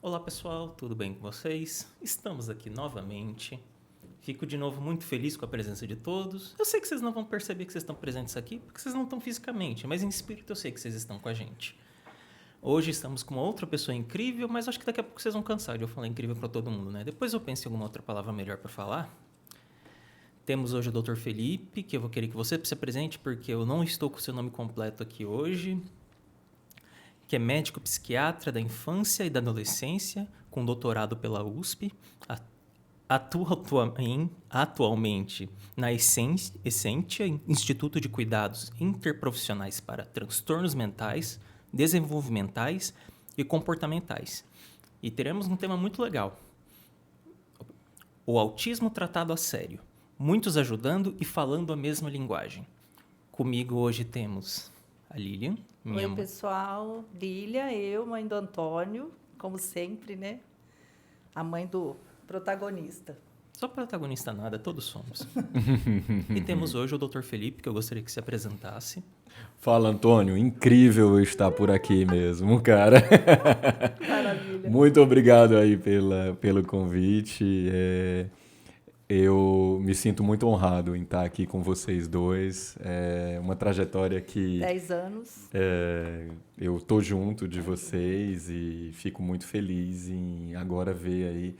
Olá pessoal, tudo bem com vocês? Estamos aqui novamente. Fico de novo muito feliz com a presença de todos. Eu sei que vocês não vão perceber que vocês estão presentes aqui, porque vocês não estão fisicamente, mas em espírito eu sei que vocês estão com a gente. Hoje estamos com uma outra pessoa incrível, mas acho que daqui a pouco vocês vão cansar de eu falar incrível para todo mundo, né? Depois eu penso em alguma outra palavra melhor para falar. Temos hoje o Dr. Felipe, que eu vou querer que você se apresente, porque eu não estou com o seu nome completo aqui hoje, que é médico psiquiatra da infância e da adolescência, com doutorado pela USP, atua atualmente na Essentia, Instituto de Cuidados Interprofissionais para Transtornos Mentais, Desenvolvimentais e Comportamentais. E teremos um tema muito legal: o autismo tratado a sério, muitos ajudando e falando a mesma linguagem. Comigo hoje temos a Lilian. Oi, pessoal. Lília, eu, mãe do Antônio, como sempre, né? A mãe do protagonista. Só protagonista nada, todos somos. E temos hoje o Dr. Felipe, que eu gostaria que se apresentasse. Fala, Antônio. Incrível eu estar por aqui mesmo, cara. Maravilha. Muito obrigado aí pelo convite. Eu me sinto muito honrado em estar aqui com vocês dois. É uma trajetória que... 10 anos. Eu estou junto de vocês e fico muito feliz em agora ver aí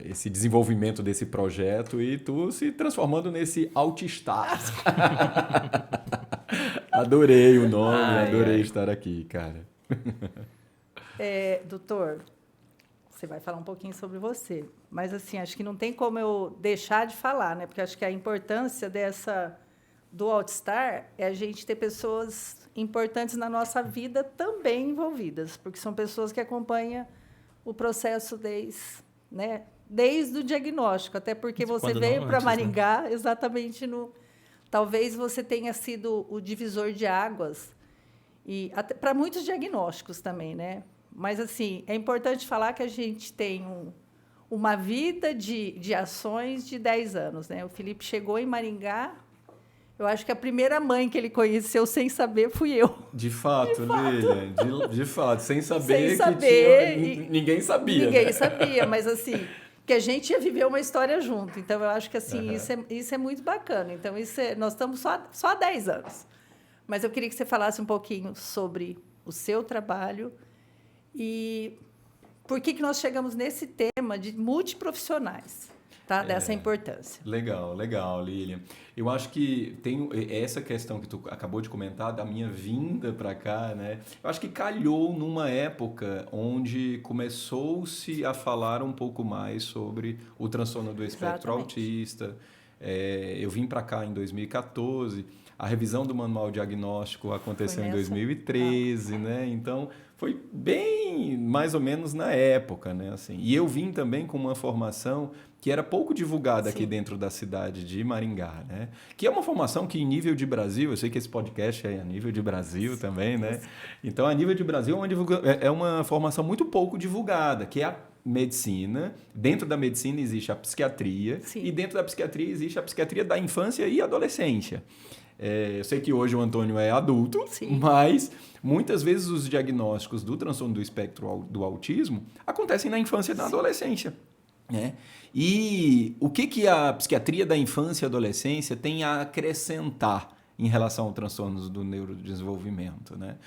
esse desenvolvimento desse projeto e tu se transformando nesse Altistar. Adorei o nome, adorei estar aqui, cara. Doutor, você vai falar um pouquinho sobre você, mas assim, acho que não tem como eu deixar de falar, né? Porque acho que a importância do Altistar é a gente ter pessoas importantes na nossa vida também envolvidas, porque são pessoas que acompanham o processo desde o diagnóstico, até porque você veio para Maringá, né? Exatamente talvez você tenha sido o divisor de águas e para muitos diagnósticos também, né? Mas, assim, é importante falar que a gente tem uma vida de ações de 10 anos, né? O Felipe chegou em Maringá, eu acho que a primeira mãe que ele conheceu sem saber fui eu. De fato, Lília, de fato, sem saber ninguém sabia. Ninguém né? sabia, mas, assim, que a gente ia viver uma história junto. Então, eu acho que, assim, isso é muito bacana. Então, nós estamos só há 10 anos. Mas eu queria que você falasse um pouquinho sobre o seu trabalho e por que nós chegamos nesse tema de multiprofissionais, tá? Dessa importância. Legal, Lilian. Eu acho que tem essa questão que tu acabou de comentar da minha vinda para cá, né? Eu acho que calhou numa época onde começou-se a falar um pouco mais sobre o transtorno do espectro autista. Eu vim para cá em 2014. A revisão do manual diagnóstico aconteceu em 2013, né? Então, foi bem mais ou menos na época, né? Assim, e eu vim também com uma formação que era pouco divulgada aqui dentro da cidade de Maringá, né? Que é uma formação que, em nível de Brasil, eu sei que esse podcast é a nível de Brasil também, né? Então, a nível de Brasil é uma formação muito pouco divulgada, que é a medicina. Dentro da medicina existe a psiquiatria, e dentro da psiquiatria existe a psiquiatria da infância e adolescência. Eu sei que hoje o Antônio é adulto, mas muitas vezes os diagnósticos do transtorno do espectro do autismo acontecem na infância e na adolescência. Né? E o que a psiquiatria da infância e adolescência tem a acrescentar em relação ao transtorno do neurodesenvolvimento? Né?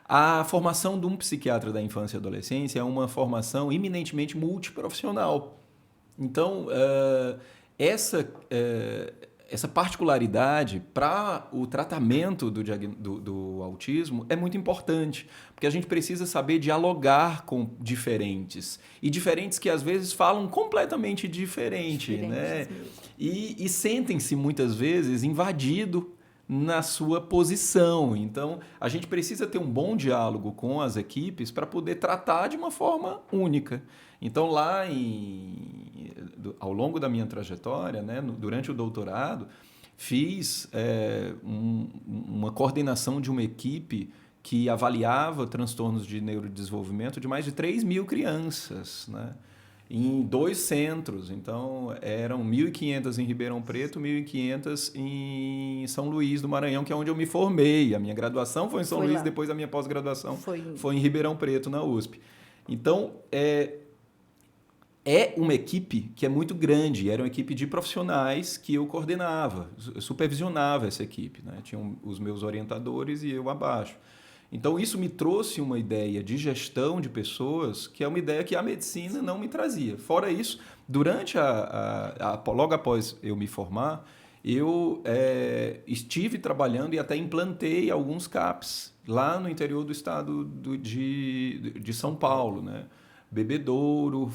A formação de um psiquiatra da infância e adolescência é uma formação eminentemente multiprofissional. Então, essa particularidade para o tratamento do autismo é muito importante, porque a gente precisa saber dialogar com diferentes, e diferentes que às vezes falam completamente diferente, né? E sentem-se muitas vezes invadidos na sua posição. Então, a gente precisa ter um bom diálogo com as equipes para poder tratar de uma forma única. Então, ao longo da minha trajetória, né, durante o doutorado, fiz uma coordenação de uma equipe que avaliava transtornos de neurodesenvolvimento de mais de 3.000 crianças, né, em 2 centros. Então, eram 1.500 em Ribeirão Preto, 1.500 em São Luís do Maranhão, que é onde eu me formei. A minha graduação foi em São Luís, depois a minha pós-graduação foi em Ribeirão Preto, na USP. Então, uma equipe que é muito grande, era uma equipe de profissionais que eu coordenava, eu supervisionava essa equipe, né? Tinham os meus orientadores e eu abaixo. Então, isso me trouxe uma ideia de gestão de pessoas, que é uma ideia que a medicina não me trazia. Fora isso, durante logo após eu me formar, eu estive trabalhando e até implantei alguns CAPs lá no interior do estado de São Paulo, né? Bebedouro,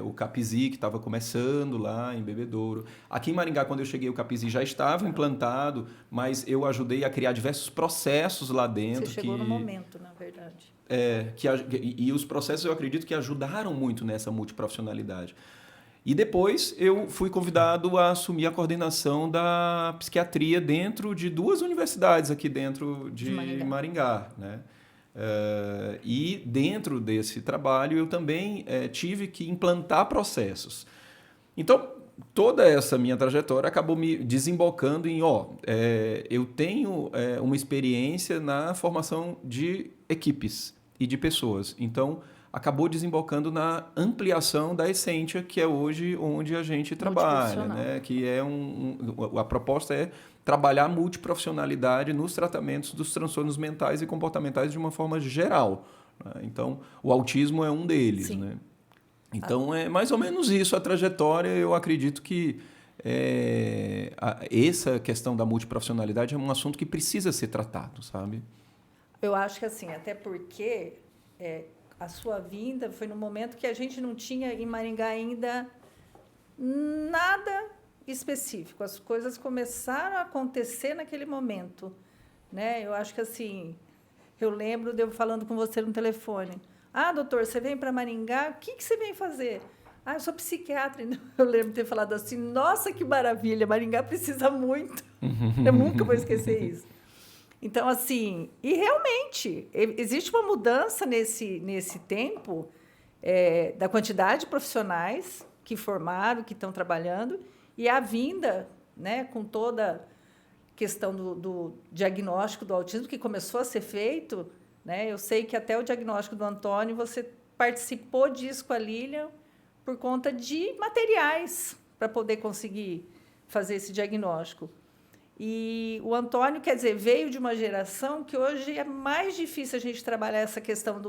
o Capizi, que estava começando lá em Bebedouro. Aqui em Maringá, quando eu cheguei, o Capizi já estava implantado, mas eu ajudei a criar diversos processos lá dentro. Você chegou no momento, na verdade. E os processos, eu acredito que ajudaram muito nessa multiprofissionalidade. E depois eu fui convidado a assumir a coordenação da psiquiatria dentro de 2 universidades aqui dentro de Maringá, né? E dentro desse trabalho eu também tive que implantar processos. Então, toda essa minha trajetória acabou me desembocando em, eu tenho uma experiência na formação de equipes e de pessoas. Então, acabou desembocando na ampliação da Essentia, que é hoje onde a gente trabalha, né? Que a proposta é trabalhar a multiprofissionalidade nos tratamentos dos transtornos mentais e comportamentais de uma forma geral, né? Então, o autismo é um deles, né? Então, é mais ou menos isso a trajetória. Eu acredito que essa questão da multiprofissionalidade é um assunto que precisa ser tratado, sabe? Eu acho que assim, até porque a sua vinda foi no momento que a gente não tinha em Maringá ainda nada específico. As coisas começaram a acontecer naquele momento, né? Eu acho que assim, eu lembro de eu falando com você no telefone. Doutor, você vem para Maringá? O que você vem fazer? Eu sou psiquiatra. Eu lembro de ter falado assim, nossa, que maravilha, Maringá precisa muito. Eu nunca vou esquecer isso. Então, assim, e realmente, existe uma mudança nesse tempo da quantidade de profissionais que formaram, que estão trabalhando, e a vinda, né, com toda a questão do diagnóstico do autismo, que começou a ser feito, né? Eu sei que até o diagnóstico do Antônio, você participou disso com a Lilian por conta de materiais para poder conseguir fazer esse diagnóstico. E o Antônio, quer dizer, veio de uma geração que hoje é mais difícil a gente trabalhar essa questão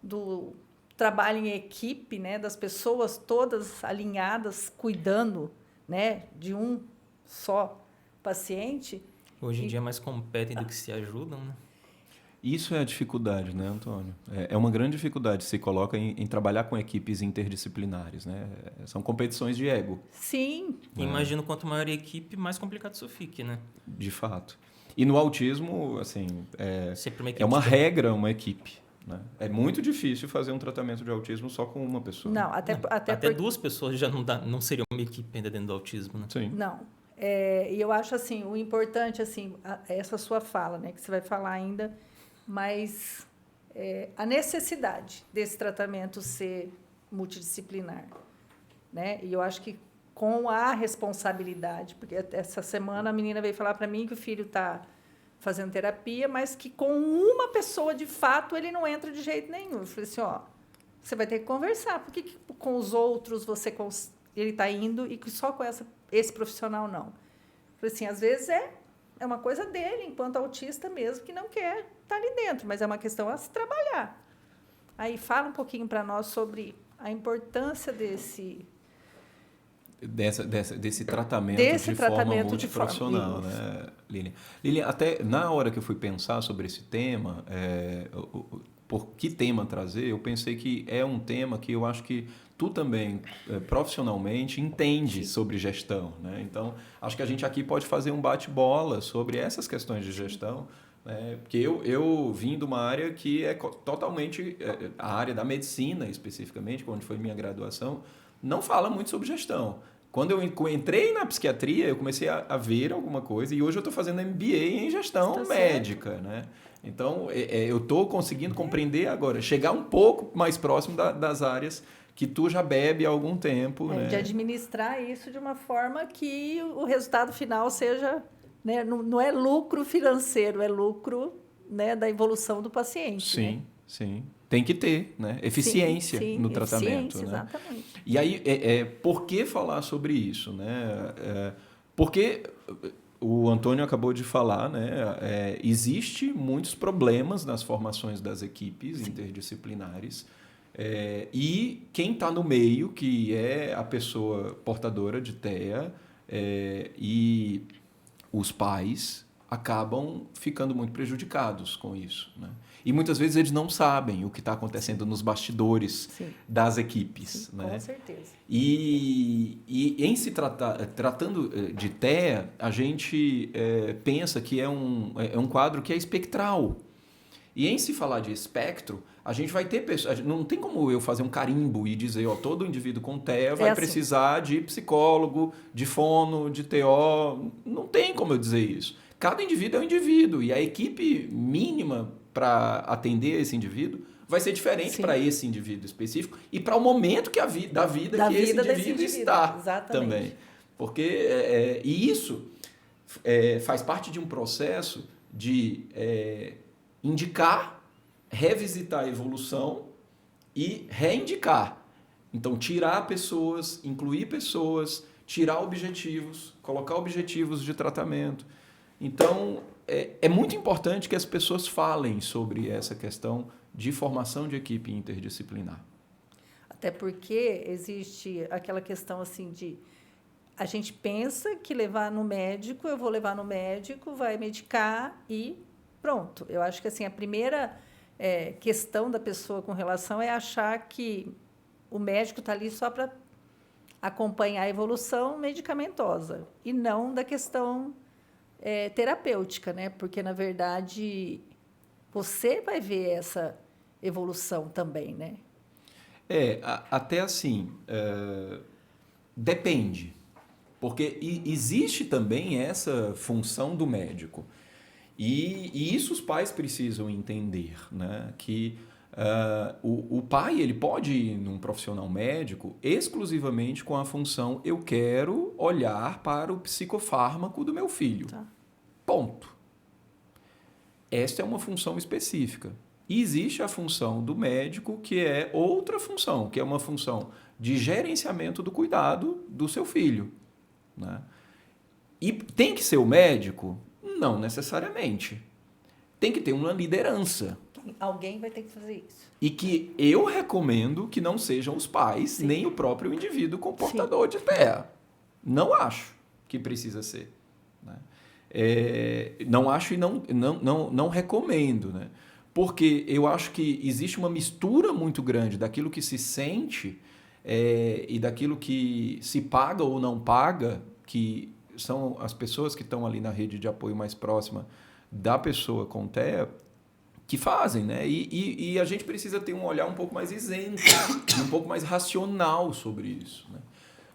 do trabalho em equipe, né, das pessoas todas alinhadas, cuidando, né, de um só paciente. Hoje em dia mais competem do que se ajudam, né? Isso é a dificuldade, né, Antônio? É uma grande dificuldade se coloca em trabalhar com equipes interdisciplinares, né? São competições de ego. Sim. Imagino quanto maior a equipe, mais complicado isso fique, né? De fato. E no autismo, assim, Sempre uma regra uma equipe, né? É muito difícil fazer um tratamento de autismo só com uma pessoa. Não, até 2 pessoas já não seria uma equipe ainda dentro do autismo, né? Sim. Não. E eu acho assim, o importante, assim, essa sua fala, né, que você vai falar ainda, mas a necessidade desse tratamento ser multidisciplinar, né? E eu acho que com a responsabilidade, porque essa semana a menina veio falar para mim que o filho está fazendo terapia, mas que com uma pessoa, de fato, ele não entra de jeito nenhum. Eu falei assim, você vai ter que conversar, por que com os outros ele está indo e que só com esse profissional não? Eu falei assim, às vezes é uma coisa dele, enquanto autista mesmo, que não quer estar ali dentro, mas é uma questão a se trabalhar. Aí fala um pouquinho para nós sobre a importância desse tratamento de forma multiprofissional, né, Lilian? Lilian, até na hora que eu fui pensar sobre esse tema, por que tema trazer, eu pensei que é um tema que eu acho que tu também, profissionalmente, entende sobre gestão, né? Então, acho que a gente aqui pode fazer um bate-bola sobre essas questões de gestão, né? Porque eu vim de uma área que é totalmente... a área da medicina, especificamente, onde foi minha graduação, não fala muito sobre gestão. Quando eu entrei na psiquiatria, eu comecei a ver alguma coisa e hoje eu estou fazendo MBA em gestão médica, né? Então, eu estou conseguindo compreender agora, chegar um pouco mais próximo das áreas que tu já bebe há algum tempo. Né? De administrar isso de uma forma que o resultado final seja... Né, não é lucro financeiro, é lucro, né, da evolução do paciente. Sim, né? sim. Tem que ter, né? Eficiência sim, no tratamento. Eficiência, Né? exatamente. E aí, por que falar sobre isso? Né? Porque o Antônio acabou de falar, né? Existe muitos problemas nas formações das equipes interdisciplinares. E quem está no meio, que é a pessoa portadora de TEA, e os pais acabam ficando muito prejudicados com isso. Né? E muitas vezes eles não sabem o que está acontecendo nos bastidores das equipes. Sim, né? com certeza. E em se tratando de TEA, a gente pensa que é um quadro que é espectral. E em se falar de espectro, a gente vai ter pessoas. Não tem como eu fazer um carimbo e dizer, todo indivíduo com TEA vai precisar de psicólogo, de fono, de TO. Não tem como eu dizer isso. Cada indivíduo é um indivíduo. E a equipe mínima para atender esse indivíduo vai ser diferente para esse indivíduo específico e para o momento da vida que esse indivíduo está. Exatamente. Também. Porque e isso faz parte de um processo de indicar, revisitar a evolução e reindicar. Então, tirar pessoas, incluir pessoas, tirar objetivos, colocar objetivos de tratamento. Então, é muito importante que as pessoas falem sobre essa questão de formação de equipe interdisciplinar. Até porque existe aquela questão assim de a gente pensa que levar no médico, eu vou levar no médico, vai medicar e pronto. Eu acho que assim a primeira questão da pessoa com relação é achar que o médico está ali só para acompanhar a evolução medicamentosa e não da questão terapêutica, né? Porque, na verdade, você vai ver essa evolução também, né? Até assim, depende. Porque existe também essa função do médico. E isso os pais precisam entender, né? Que o pai ele pode ir num profissional médico exclusivamente com a função eu quero olhar para o psicofármaco do meu filho. Tá. Ponto. Esta é uma função específica. E existe a função do médico, que é outra função, que é uma função de gerenciamento do cuidado do seu filho. Né? E tem que ser o médico? Não necessariamente. Tem que ter uma liderança. Alguém vai ter que fazer isso. E que eu recomendo que não sejam os pais, nem o próprio indivíduo com portador de TEA. Não acho que precisa ser. Né? Não acho e não recomendo. Né? Porque eu acho que existe uma mistura muito grande daquilo que se sente e daquilo que se paga ou não paga, que são as pessoas que estão ali na rede de apoio mais próxima da pessoa com TEA, que fazem, né? E a gente precisa ter um olhar um pouco mais isento, um pouco mais racional sobre isso. Né?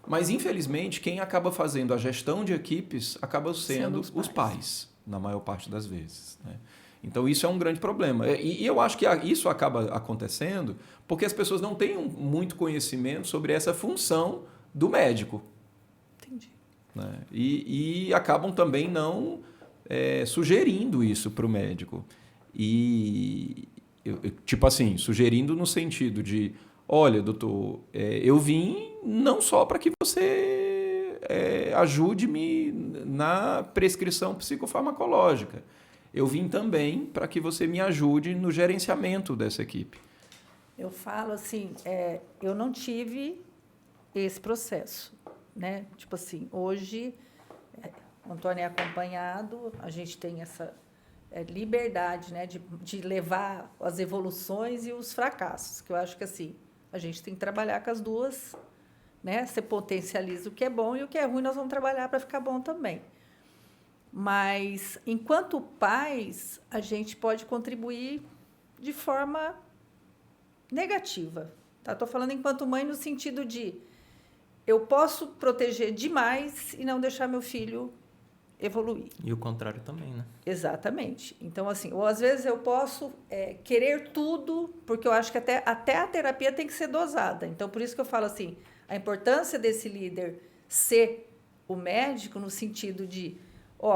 Mas, infelizmente, quem acaba fazendo a gestão de equipes acaba sendo os pais, na maior parte das vezes. Né? Então, isso é um grande problema. E eu acho que isso acaba acontecendo porque as pessoas não têm muito conhecimento sobre essa função do médico. Entendi. Né? E acabam também não sugerindo isso para o médico. E, tipo assim, sugerindo no sentido de, olha, doutor, eu vim não só para que você ajude-me na prescrição psicofarmacológica. Eu vim também para que você me ajude no gerenciamento dessa equipe. Eu falo assim, eu não tive esse processo, né? Tipo assim, hoje, o Antônio é acompanhado, a gente tem essa liberdade, né, de levar as evoluções e os fracassos, que eu acho que assim, a gente tem que trabalhar com as duas, né? Você potencializa o que é bom e o que é ruim nós vamos trabalhar para ficar bom também. Mas, enquanto pais, a gente pode contribuir de forma negativa. Tá? Estou falando enquanto mãe no sentido de eu posso proteger demais e não deixar meu filho evoluir. E o contrário também, né? Exatamente. Então, assim, ou às vezes eu posso querer tudo, porque eu acho que até a terapia tem que ser dosada. Então, por isso que eu falo assim, a importância desse líder ser o médico no sentido de,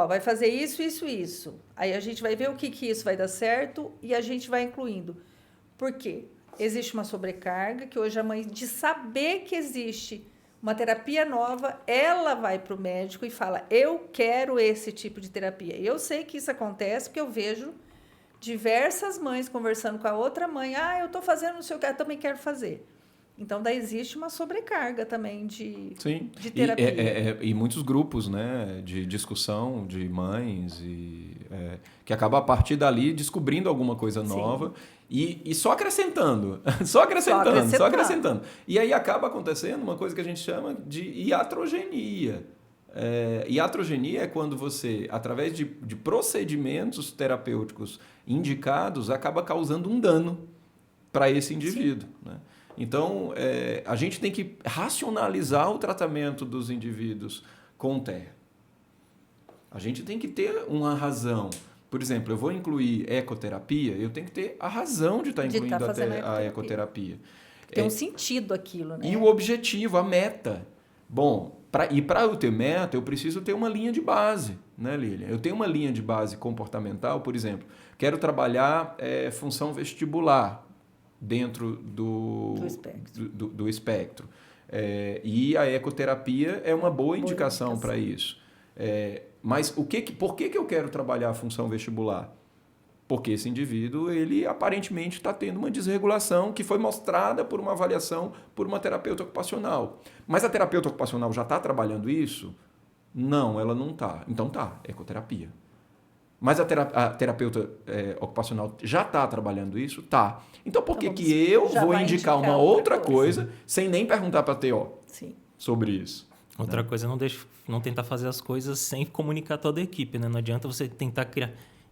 vai fazer isso, isso, isso. Aí a gente vai ver o que isso vai dar certo e a gente vai incluindo. Por quê? Existe uma sobrecarga que hoje a mãe, de saber que existe uma terapia nova, ela vai para o médico e fala, eu quero esse tipo de terapia. Eu sei que isso acontece porque eu vejo diversas mães conversando com a outra mãe, eu estou fazendo não sei o que, eu também quero fazer. Então, daí existe uma sobrecarga também de terapia. E muitos grupos, né, de discussão de mães que acaba a partir dali descobrindo alguma coisa nova e só acrescentando, só acrescentando. E aí acaba acontecendo uma coisa que a gente chama de iatrogenia. Iatrogenia é quando você, através de procedimentos terapêuticos indicados, acaba causando um dano para esse indivíduo, né? Então, a gente tem que racionalizar o tratamento dos indivíduos com TEA. A gente tem que ter uma razão. Por exemplo, eu vou incluir ecoterapia, eu tenho que ter a razão de estar incluindo a ecoterapia. Tem um sentido aquilo, né? E o objetivo, a meta. Bom, para eu ter meta, eu preciso ter uma linha de base, né, Lilian? Eu tenho uma linha de base comportamental, por exemplo, quero trabalhar função vestibular dentro do espectro. E a ecoterapia é uma boa indicação para isso. Mas por que eu quero trabalhar a função vestibular? Porque esse indivíduo, ele aparentemente está tendo uma desregulação que foi mostrada por uma avaliação por uma terapeuta ocupacional. Mas a terapeuta ocupacional já está trabalhando isso? Não, ela não está. Então ecoterapia. Mas a terapeuta ocupacional já está trabalhando isso? Tá. Então por que eu vou indicar uma outra coisa sem nem perguntar para a TO sobre isso? Outra coisa, não tentar fazer as coisas sem comunicar toda a equipe, né? Não adianta você tentar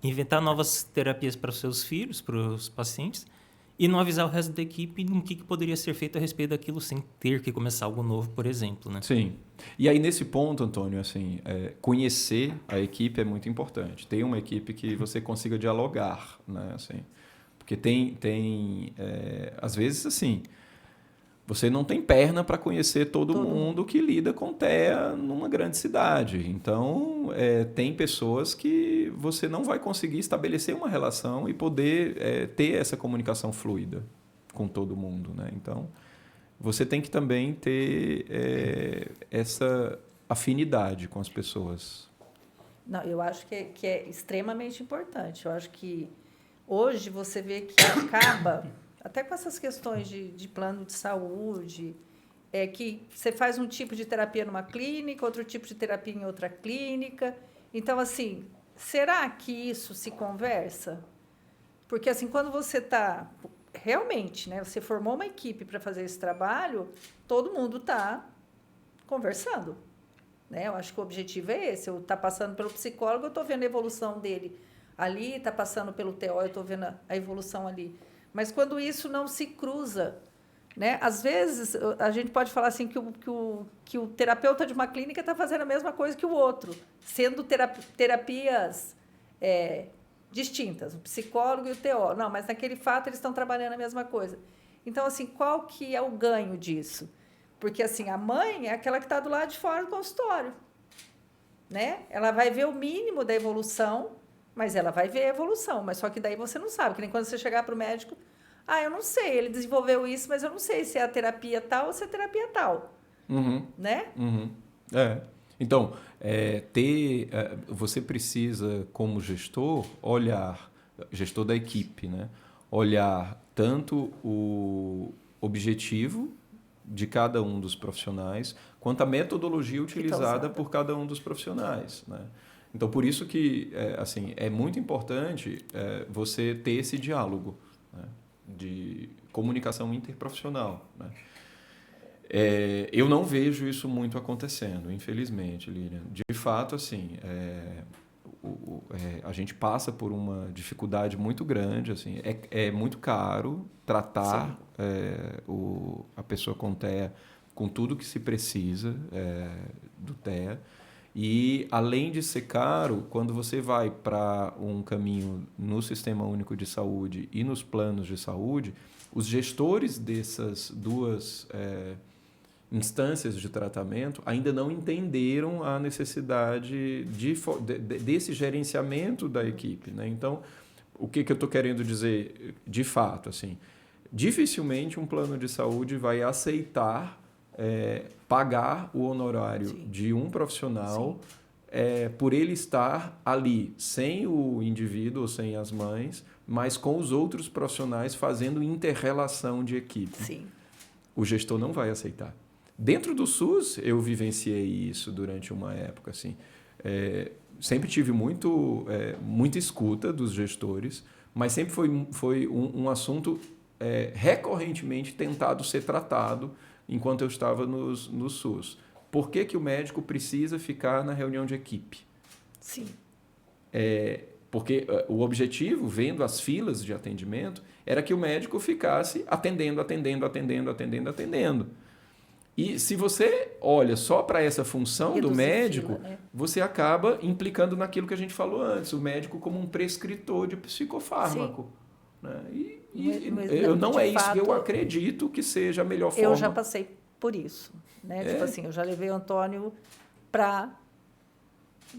inventar novas terapias para os seus filhos, para os pacientes, e não avisar o resto da equipe no que poderia ser feito a respeito daquilo sem ter que começar algo novo, por exemplo, né? Sim. E aí, nesse ponto, Antônio, assim, conhecer a equipe é muito importante. Ter uma equipe que você consiga dialogar, né? Assim, porque às vezes, assim, você não tem perna para conhecer todo mundo que lida com TEA numa grande cidade. Então, tem pessoas que você não vai conseguir estabelecer uma relação e poder ter essa comunicação fluida com todo mundo, né? Então, você tem que também ter essa afinidade com as pessoas. Não, eu acho que é extremamente importante. Eu acho que hoje você vê que acaba... Até com essas questões de plano de saúde, que você faz um tipo de terapia numa clínica, outro tipo de terapia em outra clínica. Então, assim, será que isso se conversa? Porque, assim, quando você está... Realmente, né, você formou uma equipe para fazer esse trabalho, todo mundo está conversando. Né? Eu acho que o objetivo é esse. Eu estou passando pelo psicólogo, eu estou vendo a evolução dele ali, está passando pelo TO, eu estou vendo a evolução ali. Mas quando isso não se cruza, né? Às vezes, a gente pode falar assim que o terapeuta de uma clínica está fazendo a mesma coisa que o outro, sendo terapias distintas, o psicólogo e o TO. Não, mas naquele fato eles estão trabalhando a mesma coisa. Então, assim, qual que é o ganho disso? Porque, assim, a mãe é aquela que está do lado de fora do consultório, né? Ela vai ver o mínimo da evolução, mas ela vai ver a evolução, mas só que daí você não sabe, que nem quando você chegar para o médico, eu não sei, ele desenvolveu isso, mas eu não sei se é a terapia tal ou se é a terapia tal. Né? Então, você precisa, como gestor, gestor da equipe, né? Olhar tanto o objetivo de cada um dos profissionais, quanto a metodologia utilizada por cada um dos profissionais, né? Então, por isso que é muito importante você ter esse diálogo, né, de comunicação interprofissional, né? Eu não vejo isso muito acontecendo, infelizmente, Lilian. De fato, assim, a gente passa por uma dificuldade muito grande. Assim, é muito caro tratar a pessoa com TEA com tudo que se precisa do TEA. E, além de ser caro, quando você vai para um caminho no Sistema Único de Saúde e nos planos de saúde, os gestores dessas duas instâncias de tratamento ainda não entenderam a necessidade desse gerenciamento da equipe, né? Então, O que eu estou querendo dizer de fato? Assim, dificilmente um plano de saúde vai aceitar pagar o honorário Sim. de um profissional Sim. por ele estar ali, sem o indivíduo ou sem as mães, mas com os outros profissionais fazendo inter-relação de equipe. Sim. O gestor não vai aceitar. Dentro do SUS, eu vivenciei isso durante uma época. Assim, sempre tive muita escuta dos gestores, mas sempre foi um assunto recorrentemente tentado ser tratado enquanto eu estava no SUS. Por que o médico precisa ficar na reunião de equipe? Sim. Porque o objetivo, vendo as filas de atendimento, era que o médico ficasse atendendo. E se você olha só para essa função do médico, você acaba implicando naquilo que a gente falou antes, o médico como um prescritor de psicofármaco. Né? Não é isso que eu acredito que seja a melhor forma. Eu já passei por isso. Né? Tipo assim, eu já levei o Antônio para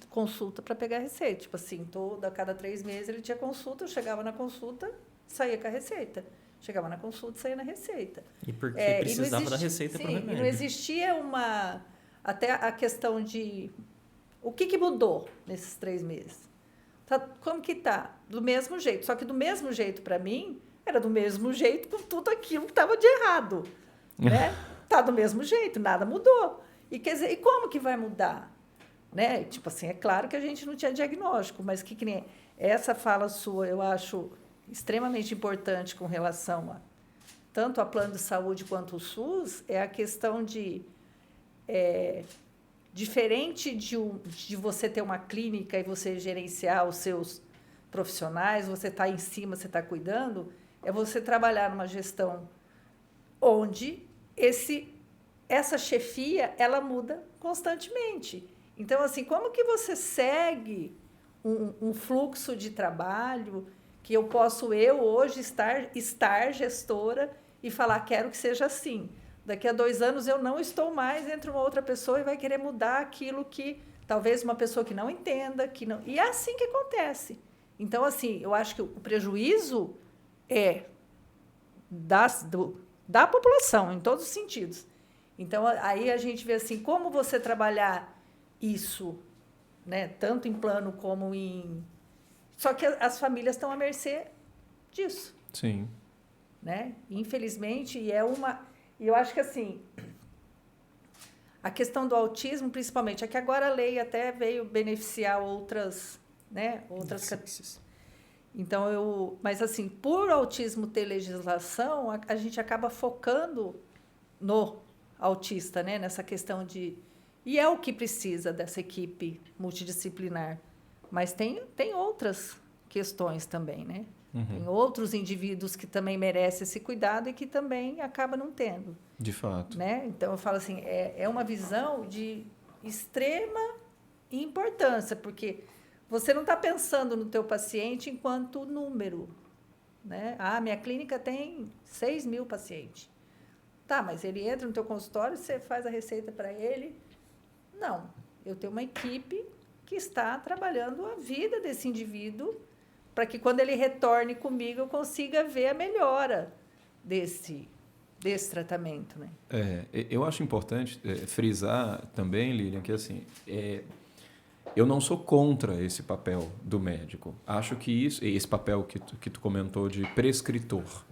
consulta para pegar receita. Tipo assim, a cada 3 meses ele tinha consulta, eu chegava na consulta, saía com a receita. Chegava na consulta e saía na receita. E porque precisava da receita para o remédio. E não existia até a questão de o que mudou nesses 3 meses. Como que tá? Do mesmo jeito. Só que do mesmo jeito, para mim, era do mesmo jeito com tudo aquilo que estava de errado. Né? Tá do mesmo jeito, nada mudou. E quer dizer, e como que vai mudar? Né? Tipo assim, é claro que a gente não tinha diagnóstico, mas que nem essa fala sua, eu acho extremamente importante com relação tanto a plano de saúde quanto o SUS, é a questão de diferente de você ter uma clínica e você gerenciar os seus profissionais, você está em cima, você está cuidando, é você trabalhar numa gestão onde essa chefia ela muda constantemente. Então, assim, como que você segue um fluxo de trabalho que eu posso hoje estar gestora e falar, quero que seja assim. Daqui a 2 anos eu não estou mais entre uma outra pessoa e vai querer mudar aquilo que talvez uma pessoa que não entenda, que não... E é assim que acontece. Então, assim, eu acho que o prejuízo é da população, em todos os sentidos. Então, aí a gente vê assim, como você trabalhar isso, né, tanto em plano como em... Só que as famílias estão à mercê disso. Sim. Né? Infelizmente, e eu acho que assim, a questão do autismo, principalmente, é que agora a lei até veio beneficiar outras categorias. Então, mas assim, por autismo ter legislação, a gente acaba focando no autista, né? Nessa questão e é o que precisa dessa equipe multidisciplinar. Mas tem outras questões também, né? Uhum. Tem outros indivíduos que também merecem esse cuidado e que também acabam não tendo. De fato. Né? Então, eu falo assim, é uma visão de extrema importância, porque você não está pensando no teu paciente enquanto número. Né? Minha clínica tem 6.000 pacientes. Tá, mas ele entra no teu consultório, você faz a receita para ele. Não, eu tenho uma equipe que está trabalhando a vida desse indivíduo para que, quando ele retorne comigo, eu consiga ver a melhora desse tratamento. Né? Eu acho importante frisar também, Lilian, que assim, eu não sou contra esse papel do médico. Acho que esse papel que tu comentou de prescritor,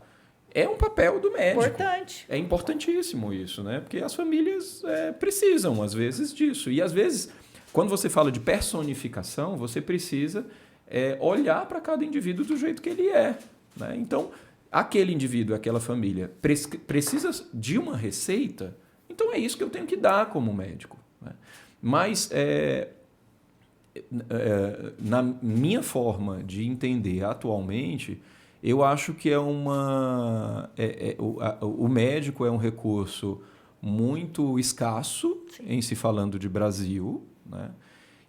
é um papel do médico. Importante. É importantíssimo isso, né? Porque as famílias precisam, às vezes, disso. E, às vezes, quando você fala de personificação, você precisa olhar para cada indivíduo do jeito que ele é. Né? Então, aquele indivíduo, aquela família, precisa de uma receita, então é isso que eu tenho que dar como médico. Né? Mas, na minha forma de entender atualmente, eu acho que o médico é um recurso muito escasso, sim, em se falando de Brasil, né?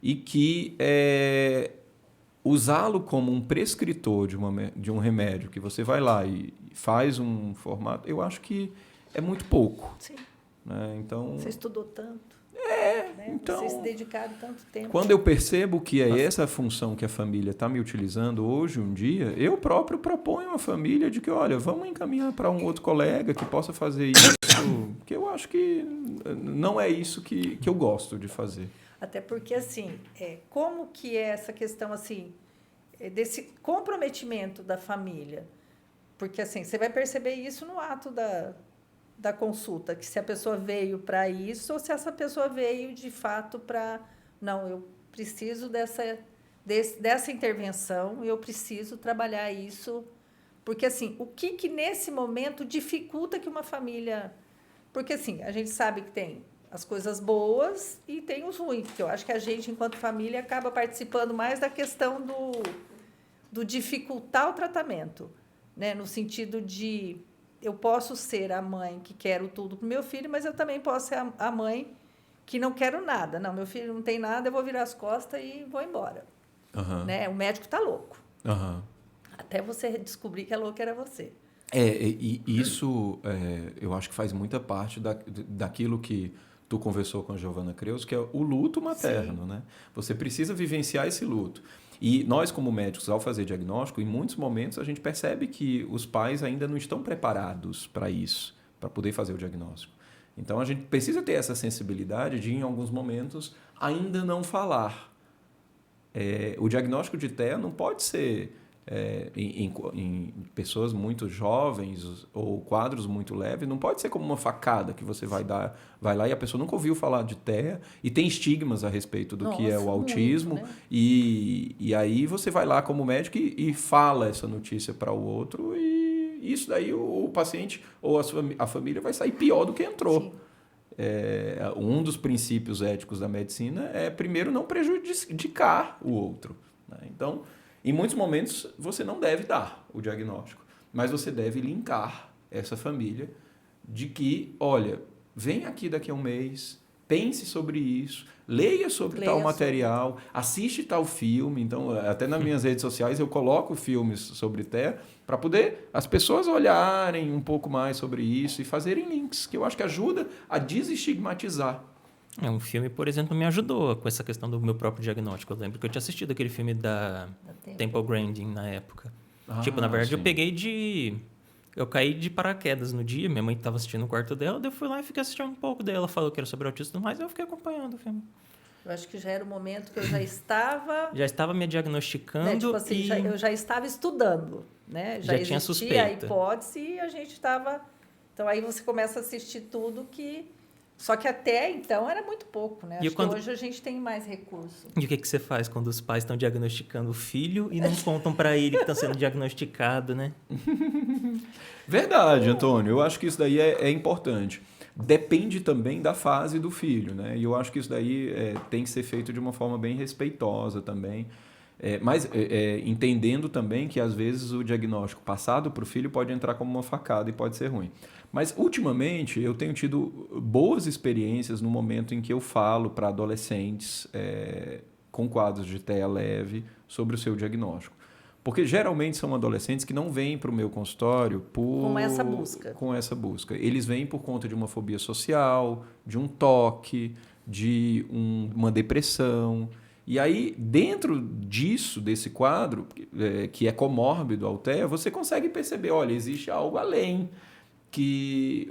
E que usá-lo como um prescritor de um remédio que você vai lá e faz um formato, eu acho que é muito pouco. Sim. Né? Então, você estudou tanto. Né? né? Então, Você se dedicar tanto tempo. Quando eu percebo que é essa a função que a família está me utilizando hoje, um dia, eu próprio proponho à família de que, olha, vamos encaminhar para um outro colega que possa fazer isso, que eu acho que não é isso que eu gosto de fazer. Até porque, assim, como que é essa questão, assim, desse comprometimento da família? Porque, assim, você vai perceber isso no ato da consulta, que se a pessoa veio para isso ou se essa pessoa veio, de fato, para... Não, eu preciso dessa intervenção, eu preciso trabalhar isso. Porque, assim, o que nesse momento dificulta que uma família... Porque, assim, a gente sabe que tem as coisas boas e tem os ruins, porque eu acho que a gente, enquanto família, acaba participando mais da questão do dificultar o tratamento, né? No sentido de eu posso ser a mãe que quero tudo para o meu filho, mas eu também posso ser a mãe que não quero nada. Não, meu filho não tem nada, eu vou virar as costas e vou embora. Uhum. Né? O médico está louco. Uhum. Até você descobrir que a louca era você. E isso eu acho que faz muita parte daquilo que tu conversou com a Giovana Creus, que é o luto materno, Sim. né? Você precisa vivenciar esse luto. E nós, como médicos, ao fazer diagnóstico, em muitos momentos a gente percebe que os pais ainda não estão preparados para isso, para poder fazer o diagnóstico. Então, a gente precisa ter essa sensibilidade de, em alguns momentos, ainda não falar. O diagnóstico de TEA não pode ser... em pessoas muito jovens ou quadros muito leves, não pode ser como uma facada que você vai lá e a pessoa nunca ouviu falar de TEA e tem estigmas a respeito do que é o autismo, muito, né? e aí você vai lá como médico e fala essa notícia para o outro e isso daí o paciente ou a família vai sair pior do que entrou. Sim. Um dos princípios éticos da medicina é, primeiro, não prejudicar o outro, né? Então, em muitos momentos, você não deve dar o diagnóstico, mas você deve linkar essa família de que, olha, vem aqui daqui a um mês, pense sobre isso, leia sobre tal material, assiste tal filme. Então, até nas minhas redes sociais eu coloco filmes sobre TEA para poder as pessoas olharem um pouco mais sobre isso e fazerem links, que eu acho que ajuda a desestigmatizar. Um filme, por exemplo, me ajudou com essa questão do meu próprio diagnóstico. Eu lembro que eu tinha assistido aquele filme da Temple Grandin na época. Na verdade, sim. Eu caí de paraquedas no dia, minha mãe estava assistindo no quarto dela, daí eu fui lá e fiquei assistindo um pouco dela. Ela falou que era sobre autismo e tudo mais, eu fiquei acompanhando o filme. Eu acho que já era o momento que eu já estava... Já estava me diagnosticando, né? Tipo assim, eu já estava estudando, né? Já tinha existia suspeita. a hipótese e a gente estava... Então, aí você começa a assistir tudo que... Só que até então era muito pouco, né? Acho que hoje a gente tem mais recurso. E o que você faz quando os pais estão diagnosticando o filho e não contam para ele que está sendo diagnosticado, né? Verdade, Antônio. Eu acho que isso daí é importante. Depende também da fase do filho, né? E eu acho que isso daí tem que ser feito de uma forma bem respeitosa também. Mas entendendo também que, às vezes, o diagnóstico passado para o filho pode entrar como uma facada e pode ser ruim. Mas, ultimamente, eu tenho tido boas experiências no momento em que eu falo para adolescentes com quadros de TEA leve sobre o seu diagnóstico. Porque, geralmente, são adolescentes que não vêm para o meu consultório com essa busca. Com essa busca. Eles vêm por conta de uma fobia social, de um toque, de uma depressão. E aí, dentro desse quadro, que é comórbido ao TEA, você consegue perceber, olha, existe algo além. E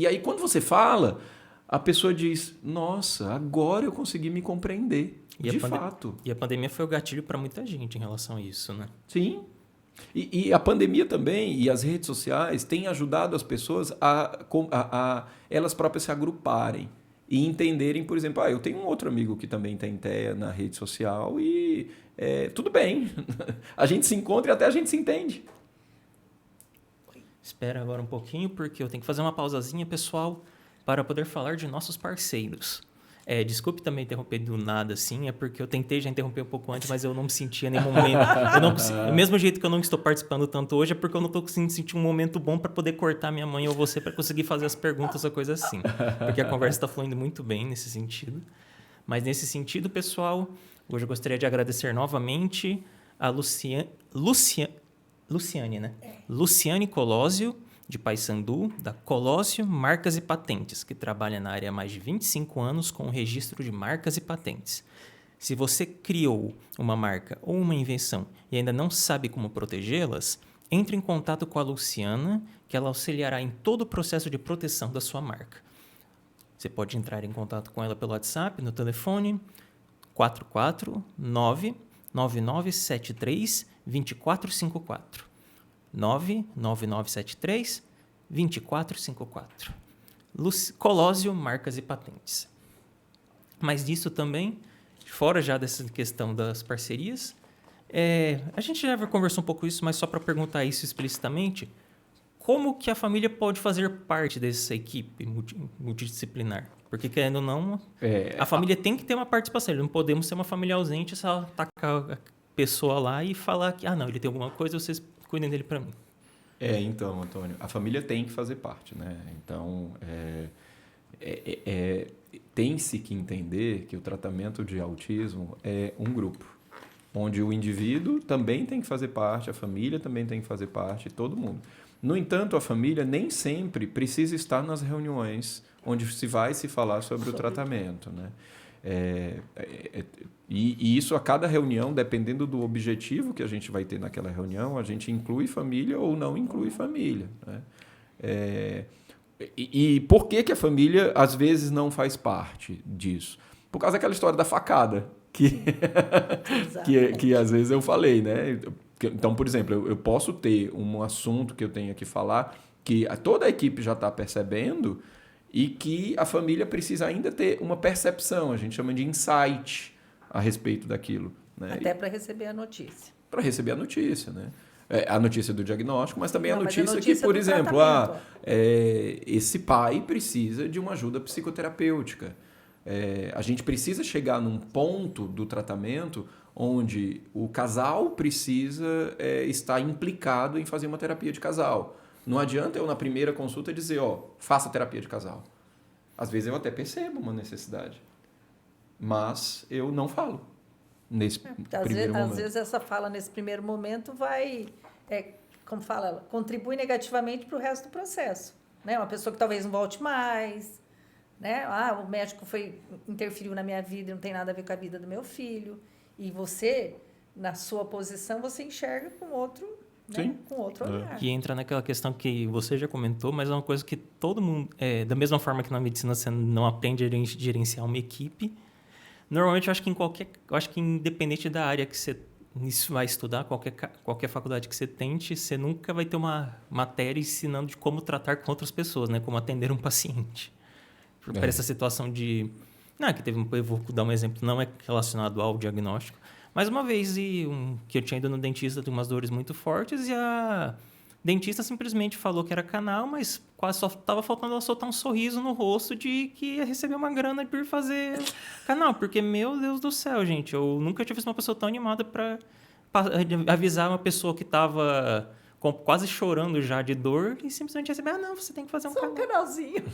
aí, quando você fala, a pessoa diz, nossa, agora eu consegui me compreender, de fato. E a pandemia foi o gatilho para muita gente em relação a isso, né? Sim. E a pandemia também, e as redes sociais, têm ajudado as pessoas a elas próprias se agruparem. E entenderem, por exemplo, eu tenho um outro amigo que também tem TEA na rede social e tudo bem. A gente se encontra e até a gente se entende. Espera agora um pouquinho, porque eu tenho que fazer uma pausazinha, pessoal, para poder falar de nossos parceiros. Desculpe também interromper do nada, assim, é porque eu tentei já interromper um pouco antes, mas eu não me sentia em nenhum momento. Do mesmo jeito que eu não estou participando tanto hoje, é porque eu não estou conseguindo sentir um momento bom para poder cortar minha mãe ou você para conseguir fazer as perguntas ou coisa assim. Porque a conversa está fluindo muito bem nesse sentido. Mas nesse sentido, pessoal, hoje eu gostaria de agradecer novamente a Luciane, né? Luciane Colosio de Paysandu, da Colosio Marcas e Patentes, que trabalha na área há mais de 25 anos com o registro de marcas e patentes. Se você criou uma marca ou uma invenção e ainda não sabe como protegê-las, entre em contato com a Luciana, que ela auxiliará em todo o processo de proteção da sua marca. Você pode entrar em contato com ela pelo WhatsApp, no telefone 449-9973-2454. 99973-2454. Colosio Marcas e Patentes. Mas disso também, fora já dessa questão das parcerias, a gente já conversou um pouco isso, mas só para perguntar isso explicitamente, como que a família pode fazer parte dessa equipe multidisciplinar? Porque, querendo ou não, a família tem que ter uma participação. Não podemos ser uma família ausente, só tacar a pessoa lá e falar que, não, ele tem alguma coisa, vocês cuidem dele para mim. Então, Antônio, a família tem que fazer parte, né? Então, tem-se que entender que o tratamento de autismo é um grupo, onde o indivíduo também tem que fazer parte, a família também tem que fazer parte, todo mundo. No entanto, a família nem sempre precisa estar nas reuniões onde se vai se falar sobre o tratamento, né? E isso a cada reunião, dependendo do objetivo que a gente vai ter naquela reunião, a gente inclui família ou não inclui família, né? E por que a família às vezes não faz parte disso? Por causa daquela história da facada que às vezes eu falei, né? Então, por exemplo, eu posso ter um assunto que eu tenho que falar que toda a equipe já está percebendo e que a família precisa ainda ter uma percepção, a gente chama de insight a respeito daquilo, né? Até para receber a notícia. Para receber a notícia, né? A notícia do diagnóstico, mas também a notícia que, por exemplo, esse pai precisa de uma ajuda psicoterapêutica. A gente precisa chegar num ponto do tratamento onde o casal precisa estar implicado em fazer uma terapia de casal. Não adianta eu, na primeira consulta, dizer, faça terapia de casal. Às vezes eu até percebo uma necessidade, mas eu não falo nesse primeiro momento. Às vezes essa fala nesse primeiro momento vai, contribui negativamente para o resto do processo, né? Uma pessoa que talvez não volte mais, né? O médico interferiu na minha vida e não tem nada a ver com a vida do meu filho. E você, na sua posição, você enxerga com outro, né? Com outro olhar. E entra naquela questão que você já comentou, mas é uma coisa que todo mundo, da mesma forma que na medicina você não aprende a gerenciar uma equipe, normalmente eu acho que independente da área que você vai estudar, qualquer faculdade que você tente, você nunca vai ter uma matéria ensinando de como tratar com outras pessoas, né? Como atender um paciente. Para essa situação de... eu vou dar um exemplo, não é relacionado ao diagnóstico, mas uma vez que eu tinha ido no dentista, tinha umas dores muito fortes, e a dentista simplesmente falou que era canal, mas quase só estava faltando ela soltar um sorriso no rosto de que ia receber uma grana por fazer canal, porque, meu Deus do céu, gente, eu nunca tinha visto uma pessoa tão animada para avisar uma pessoa que estava quase chorando já de dor e simplesmente receber, você tem que fazer um canal. Um canalzinho.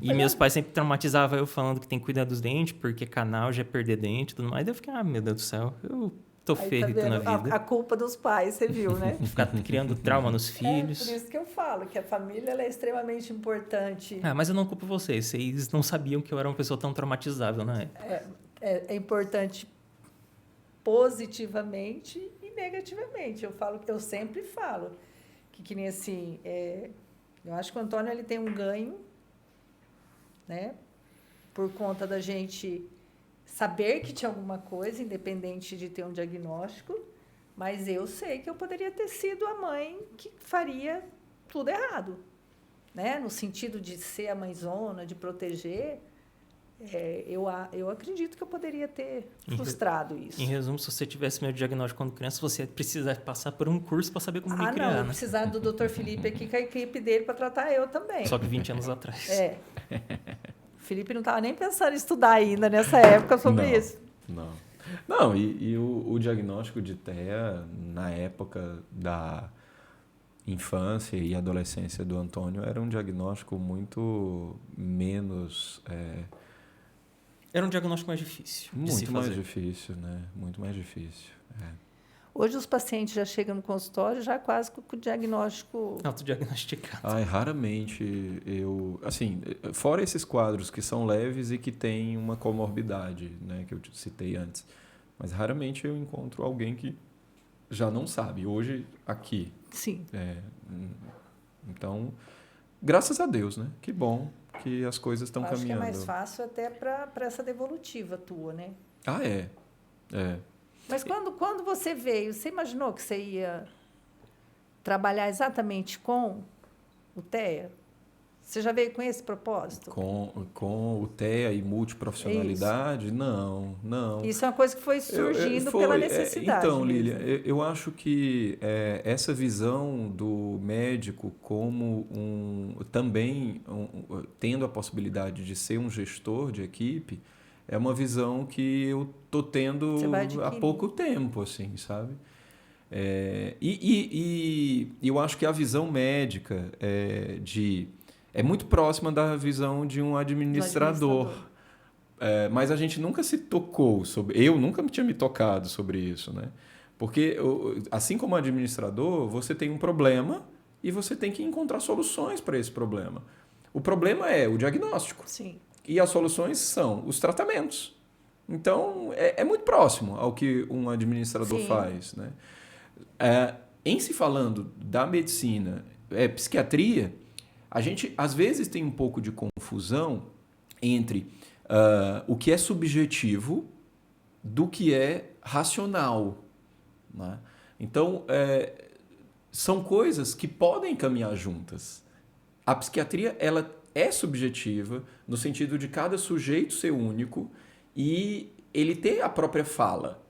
E meus pais sempre traumatizavam eu falando que tem que cuidar dos dentes, porque canal já é perder dente e tudo mais. Daí eu fiquei, meu Deus do céu, eu tô feio na vida. A culpa dos pais, você viu, né? Ficar criando trauma nos filhos. Por isso que eu falo que a família ela é extremamente importante. Mas eu não culpo vocês não sabiam que eu era uma pessoa tão traumatizada, né? É importante positivamente e negativamente. Eu sempre falo que nem assim, eu acho que o Antônio ele tem um ganho, né? Por conta da gente saber que tinha alguma coisa, independente de ter um diagnóstico, mas eu sei que eu poderia ter sido a mãe que faria tudo errado, né? No sentido de ser a mãezona, de proteger. Eu acredito que eu poderia ter frustrado isso. Em resumo, se você tivesse meu diagnóstico quando criança, você precisa passar por um curso para saber como me criar, eu precisava do Dr. Felipe aqui com a equipe dele para tratar eu também. Só que 20 anos atrás. O Felipe não estava nem pensando em estudar ainda nessa época sobre isso. Não, e o diagnóstico de TEA, na época da infância e adolescência do Antônio, era um diagnóstico muito menos... Era um diagnóstico mais difícil. Muito mais difícil, né? Muito mais difícil. Hoje os pacientes já chegam no consultório já quase com o diagnóstico... Autodiagnosticado. Ai, raramente assim, fora esses quadros que são leves e que têm uma comorbidade, né, que eu citei antes, mas raramente eu encontro alguém que já não sabe. Hoje, aqui. Sim. Então, graças a Deus, né? Que bom que as coisas estão caminhando. Acho que é mais fácil até para essa devolutiva tua, né? Ah, é. Mas quando você veio, você imaginou que você ia trabalhar exatamente com o TEA? Você já veio com esse propósito? Com o TEA e multiprofissionalidade? Não. Isso é uma coisa que foi surgindo pela necessidade. Então, mesmo. Lília, eu acho que essa visão do médico como também tendo a possibilidade de ser um gestor de equipe é uma visão que eu estou tendo há pouco tempo, assim, sabe? E eu acho que a visão médica é muito próxima da visão de um administrador. Mas a gente nunca se tocou sobre... Eu nunca tinha me tocado sobre isso, né? Porque, assim como administrador, você tem um problema e você tem que encontrar soluções para esse problema. O problema é o diagnóstico. Sim. E as soluções são os tratamentos. Então, é muito próximo ao que um administrador faz, né? Em se falando da medicina, psiquiatria, a gente, às vezes, tem um pouco de confusão entre o que é subjetivo do que é racional, né? Então, são coisas que podem caminhar juntas. A psiquiatria, ela é subjetiva no sentido de cada sujeito ser único e ele ter a própria fala.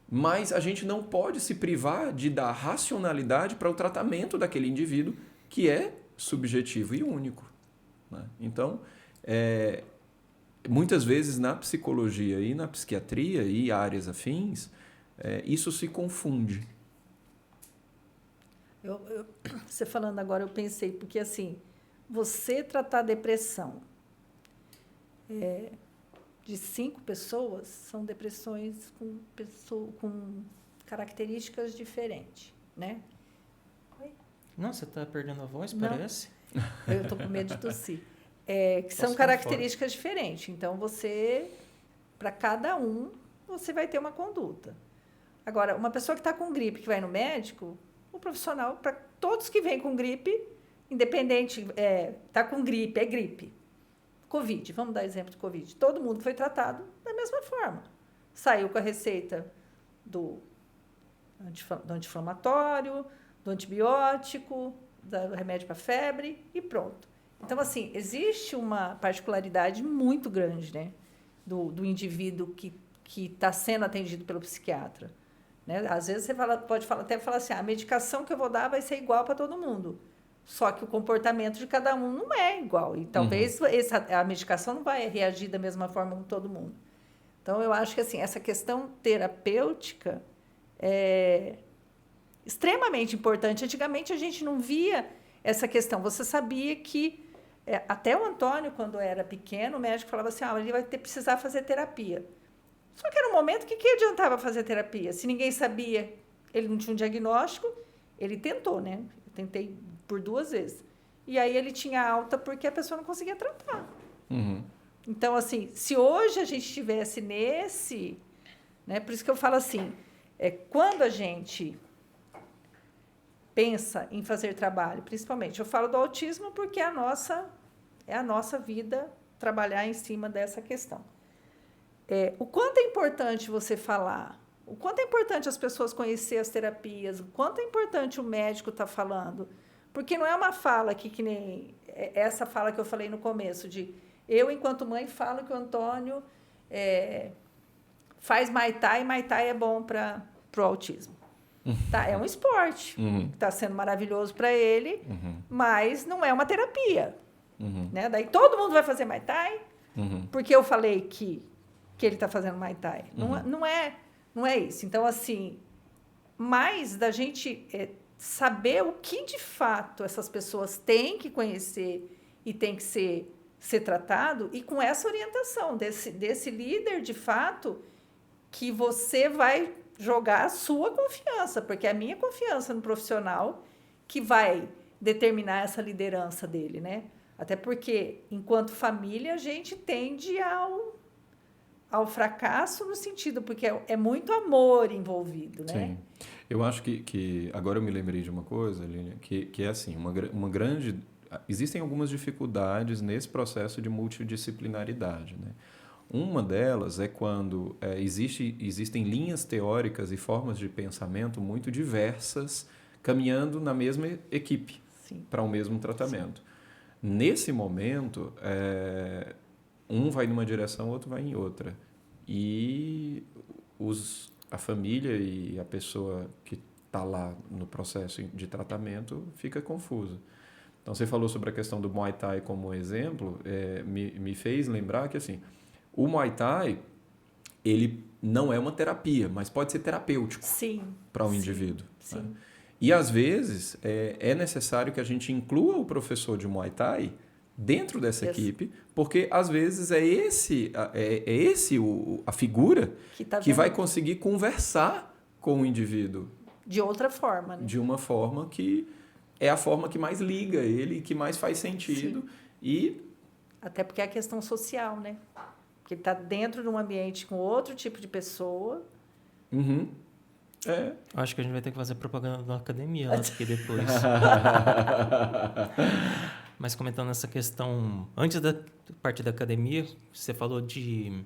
Mas a gente não pode se privar de dar racionalidade para o tratamento daquele indivíduo que é subjetivo e único, né? Então, muitas vezes na psicologia e na psiquiatria e áreas afins, isso se confunde. Você falando agora, eu pensei, porque assim, você tratar depressão de 5 pessoas, são depressões com características diferentes, né? Não, você está perdendo a voz, Não. parece? Eu estou com medo de tossir. Que são características diferentes. Então, para cada um, você vai ter uma conduta. Agora, uma pessoa que está com gripe, que vai no médico, o profissional, para todos que vêm com gripe, independente, está com gripe, é gripe. Covid, vamos dar exemplo de Covid. Todo mundo foi tratado da mesma forma. Saiu com a receita do anti-inflamatório, do antibiótico, do remédio para febre e pronto. Então, assim, existe uma particularidade muito grande, né, do indivíduo que está sendo atendido pelo psiquiatra, né? Às vezes você pode até falar assim, a medicação que eu vou dar vai ser igual para todo mundo. Só que o comportamento de cada um não é igual. E talvez a medicação não vai reagir da mesma forma com todo mundo. Então, eu acho que assim, essa questão terapêutica é extremamente importante. Antigamente, a gente não via essa questão. Você sabia que, até o Antônio, quando era pequeno, o médico falava assim, ele vai precisar fazer terapia. Só que era um momento que adiantava fazer terapia? Se ninguém sabia, ele não tinha um diagnóstico, ele tentou, né? Eu tentei por 2 vezes. E aí ele tinha alta porque a pessoa não conseguia tratar. Uhum. Então, assim, se hoje a gente estivesse nesse... né, por isso que eu falo assim, quando a gente pensa em fazer trabalho, principalmente, eu falo do autismo porque é a nossa vida trabalhar em cima dessa questão. O quanto é importante você falar, o quanto é importante as pessoas conhecer as terapias, o quanto é importante o médico estar falando, porque não é uma fala que nem essa fala que eu falei no começo, de eu, enquanto mãe, falo que o Antônio faz Muay Thai, e Muay Thai é bom para o autismo. Tá? É um esporte, que está sendo maravilhoso para ele, mas não é uma terapia. Né? Daí todo mundo vai fazer Muay Thai, porque eu falei que ele está fazendo Muay Thai. Não é isso. Então, assim, mais da gente saber o que, de fato, essas pessoas têm que conhecer e têm que ser tratado, e com essa orientação desse líder, de fato, que você vai jogar a sua confiança, porque é a minha confiança no profissional que vai determinar essa liderança dele, né? Até porque, enquanto família, a gente tende ao fracasso no sentido, porque é muito amor envolvido, né? Sim. Eu acho que agora eu me lembrei de uma coisa, Lilian, que é assim, uma grande... Existem algumas dificuldades nesse processo de multidisciplinaridade, né? Uma delas é quando existem linhas teóricas e formas de pensamento muito diversas caminhando na mesma equipe para o mesmo tratamento. Nesse momento, um vai numa direção, o outro vai em outra. E a família e a pessoa que está lá no processo de tratamento fica confusa. Então, você falou sobre a questão do Muay Thai como exemplo, me fez lembrar que assim, o Muay Thai, ele não é uma terapia, mas pode ser terapêutico para o indivíduo. Sim. Né? E, às vezes, é necessário que a gente inclua o professor de Muay Thai dentro dessa equipe, porque, às vezes, é esse a figura que vai conseguir conversar com o indivíduo. De outra forma, né? De uma forma que é a forma que mais liga ele, que mais faz sentido. E até porque é a questão social, né? Porque ele está dentro de um ambiente com outro tipo de pessoa. Uhum. Acho que a gente vai ter que fazer propaganda da academia lá daqui depois. Mas comentando essa questão, antes da parte da academia, você falou de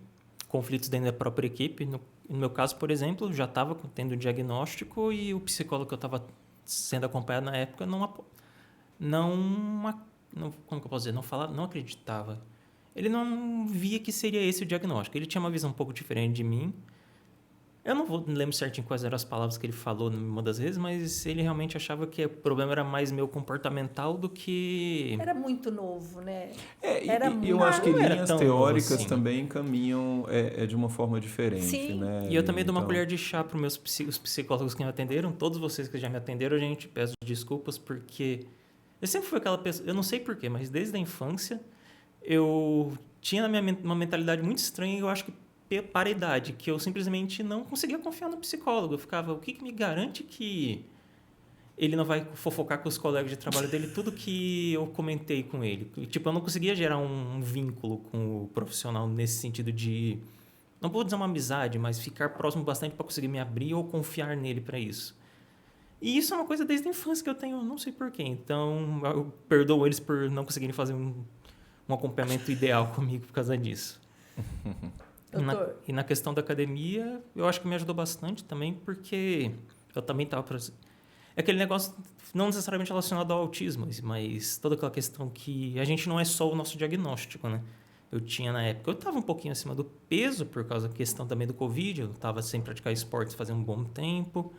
conflitos dentro da própria equipe. No meu caso, por exemplo, já estava tendo diagnóstico e o psicólogo que eu estava sendo acompanhado na época como que eu posso dizer? Não acreditava. Ele não via que seria esse o diagnóstico. Ele tinha uma visão um pouco diferente de mim. Eu não lembro certinho quais eram as palavras que ele falou numa das vezes, mas ele realmente achava que o problema era mais meu comportamental do que... Era muito novo, né? Eu acho que linhas teóricas assim. também caminham de uma forma diferente. Sim. Né? E eu também dou uma colher de chá para os psicólogos que me atenderam. Todos vocês que já me atenderam, a gente peço desculpas, porque eu sempre fui aquela pessoa... Eu não sei porquê, mas desde a infância eu tinha uma mentalidade muito estranha e eu acho que para a idade, que eu simplesmente não conseguia confiar no psicólogo. Eu ficava, o que me garante que ele não vai fofocar com os colegas de trabalho dele tudo que eu comentei com ele? Tipo, eu não conseguia gerar um vínculo com o profissional nesse sentido de, não vou dizer uma amizade, mas ficar próximo bastante para conseguir me abrir ou confiar nele para isso. E isso é uma coisa desde a infância que eu tenho, não sei porquê. Então, eu perdoo eles por não conseguirem fazer um acompanhamento ideal comigo por causa disso. E na questão da academia, eu acho que me ajudou bastante também, porque eu também estava... É aquele negócio não necessariamente relacionado ao autismo, mas toda aquela questão que a gente não é só o nosso diagnóstico, né? Eu tinha na época... Eu estava um pouquinho acima do peso por causa da questão também do Covid. Eu estava sem praticar esportes fazia um bom tempo.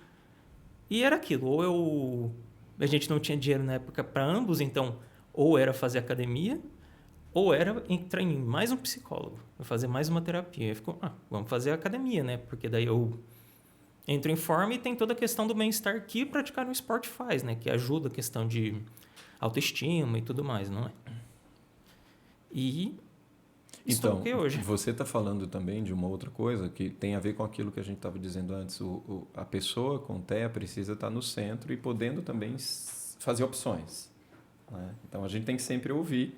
E era aquilo. Ou a gente não tinha dinheiro na época para ambos, então ou era fazer academia... Ou era entrar em mais um psicólogo, fazer mais uma terapia. Aí ficou, vamos fazer academia, né? Porque daí eu entro em forma e tem toda a questão do bem-estar que praticar no esporte faz, né? Que ajuda a questão de autoestima e tudo mais, não é? E estou aqui hoje. Você está falando também de uma outra coisa que tem a ver com aquilo que a gente estava dizendo antes. A pessoa com TEA precisa estar no centro e podendo também fazer opções. Né? Então, a gente tem que sempre ouvir.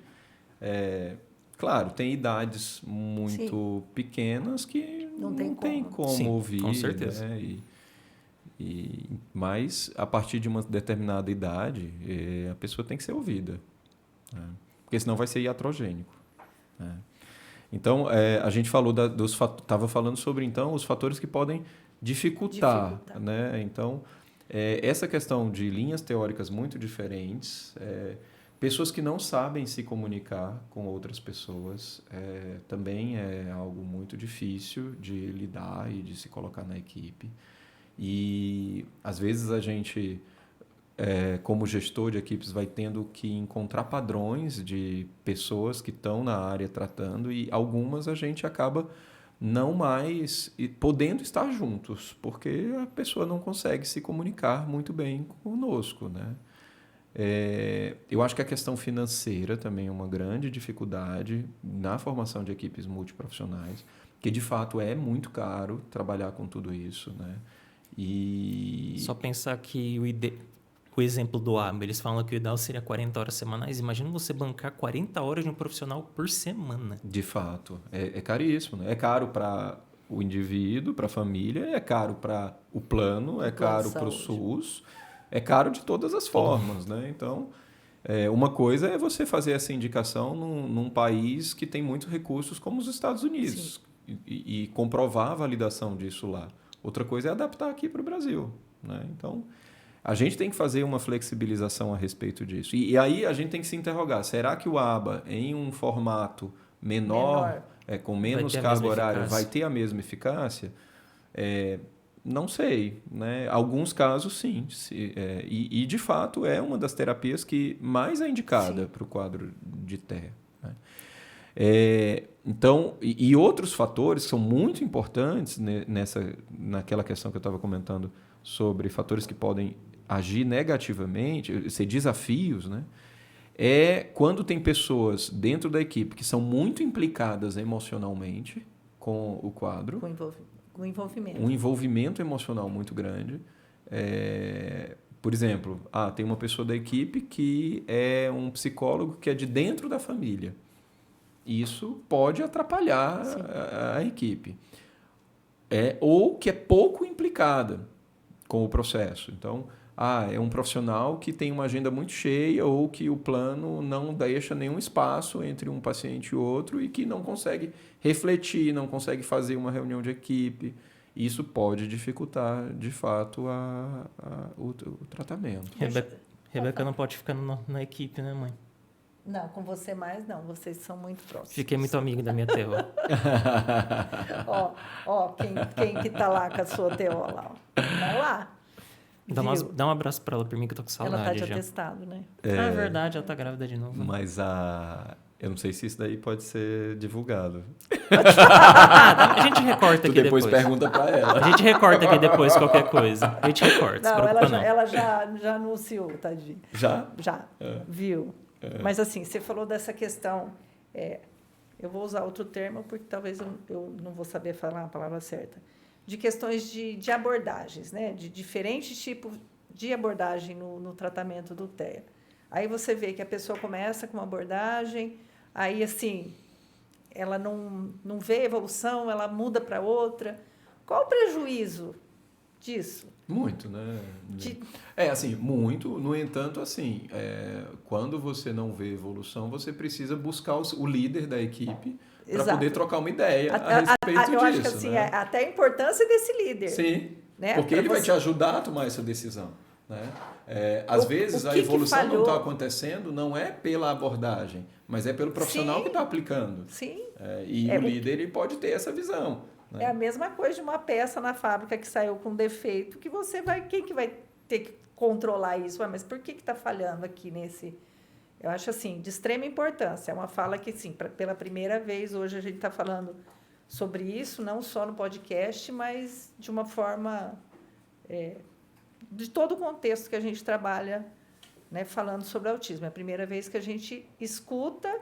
Claro, tem idades muito pequenas que não tem como Sim, ouvir. Com certeza. Né? Mas, a partir de uma determinada idade, a pessoa tem que ser ouvida. Né? Porque senão vai ser iatrogênico. Né? Então, a gente falou estava falando sobre então, os fatores que podem dificultar. Né? Então, essa questão de linhas teóricas muito diferentes... Pessoas que não sabem se comunicar com outras pessoas também é algo muito difícil de lidar e de se colocar na equipe. E, às vezes, a gente, como gestor de equipes, vai tendo que encontrar padrões de pessoas que estão na área tratando e algumas a gente acaba não mais podendo estar juntos, porque a pessoa não consegue se comunicar muito bem conosco, né? Eu acho que a questão financeira também é uma grande dificuldade na formação de equipes multiprofissionais, que de fato é muito caro trabalhar com tudo isso, né? E... Só pensar que o exemplo do ABA, eles falam que o ideal seria 40 horas semanais. Imagina você bancar 40 horas de um profissional por semana. De fato, é caríssimo, né? É caro para o indivíduo, para a família, é caro para o plano, é caro para o SUS, é caro de todas as formas, né? Então, uma coisa é você fazer essa indicação num país que tem muitos recursos como os Estados Unidos e comprovar a validação disso lá. Outra coisa é adaptar aqui para o Brasil, né? Então, a gente tem que fazer uma flexibilização a respeito disso. E aí a gente tem que se interrogar, será que o ABA, em um formato menor. Com menos carga horária, vai ter a mesma eficácia? Não sei, né? Alguns casos, sim. E, de fato, é uma das terapias que mais é indicada para o quadro de TEA. Né? Então, e outros fatores que são muito importantes naquela questão que eu estava comentando sobre fatores que podem agir negativamente, ser desafios, né? Quando tem pessoas dentro da equipe que são muito implicadas emocionalmente com o quadro. Com envolvimento. Um envolvimento emocional muito grande. Por exemplo, tem uma pessoa da equipe que é um psicólogo que é de dentro da família. Isso pode atrapalhar a equipe. Ou que é pouco implicada com o processo. Então, é um profissional que tem uma agenda muito cheia ou que o plano não deixa nenhum espaço entre um paciente e outro e que não consegue refletir, não consegue fazer uma reunião de equipe. Isso pode dificultar, de fato, o tratamento. Rebeca não pode ficar na equipe, né, mãe? Não, com você mais não. Vocês são muito próximos. Fiquei muito amigo da minha TO. Quem que tá lá com a sua TO lá? Vai lá. Dá um abraço pra ela por mim que eu tô com saudade. Ela tá de atestado, né? É verdade, ela tá grávida de novo. Mas eu não sei se isso daí pode ser divulgado. A gente recorta aqui depois. Depois pergunta pra ela. A gente recorta aqui depois qualquer coisa. A gente recorta, Não, ela já anunciou, tadinha. Já? Já, viu? Mas assim, você falou dessa questão... eu vou usar outro termo porque talvez eu não vou saber falar a palavra certa. De questões de abordagens, né? De diferentes tipos de abordagem no tratamento do TEA. Aí você vê que a pessoa começa com uma abordagem, aí, assim, ela não vê evolução, ela muda para outra. Qual o prejuízo disso? Muito, né? Assim, muito. No entanto, assim, quando você não vê evolução, você precisa buscar o líder da equipe para poder trocar uma ideia a respeito disso. Eu acho que assim, né? até a importância desse líder. Sim, né? porque ele vai te ajudar a tomar essa decisão. Né? Às vezes a evolução não está acontecendo, não é pela abordagem, mas é pelo profissional que está aplicando. Sim. E o líder ele pode ter essa visão. Né? É a mesma coisa de uma peça na fábrica que saiu com defeito, que quem que vai ter que controlar isso? Mas por que está falhando aqui nesse... Eu acho assim, de extrema importância. É uma fala que, sim, pela primeira vez, hoje a gente está falando sobre isso, não só no podcast, mas de uma forma... de todo o contexto que a gente trabalha, né, falando sobre autismo. É a primeira vez que a gente escuta,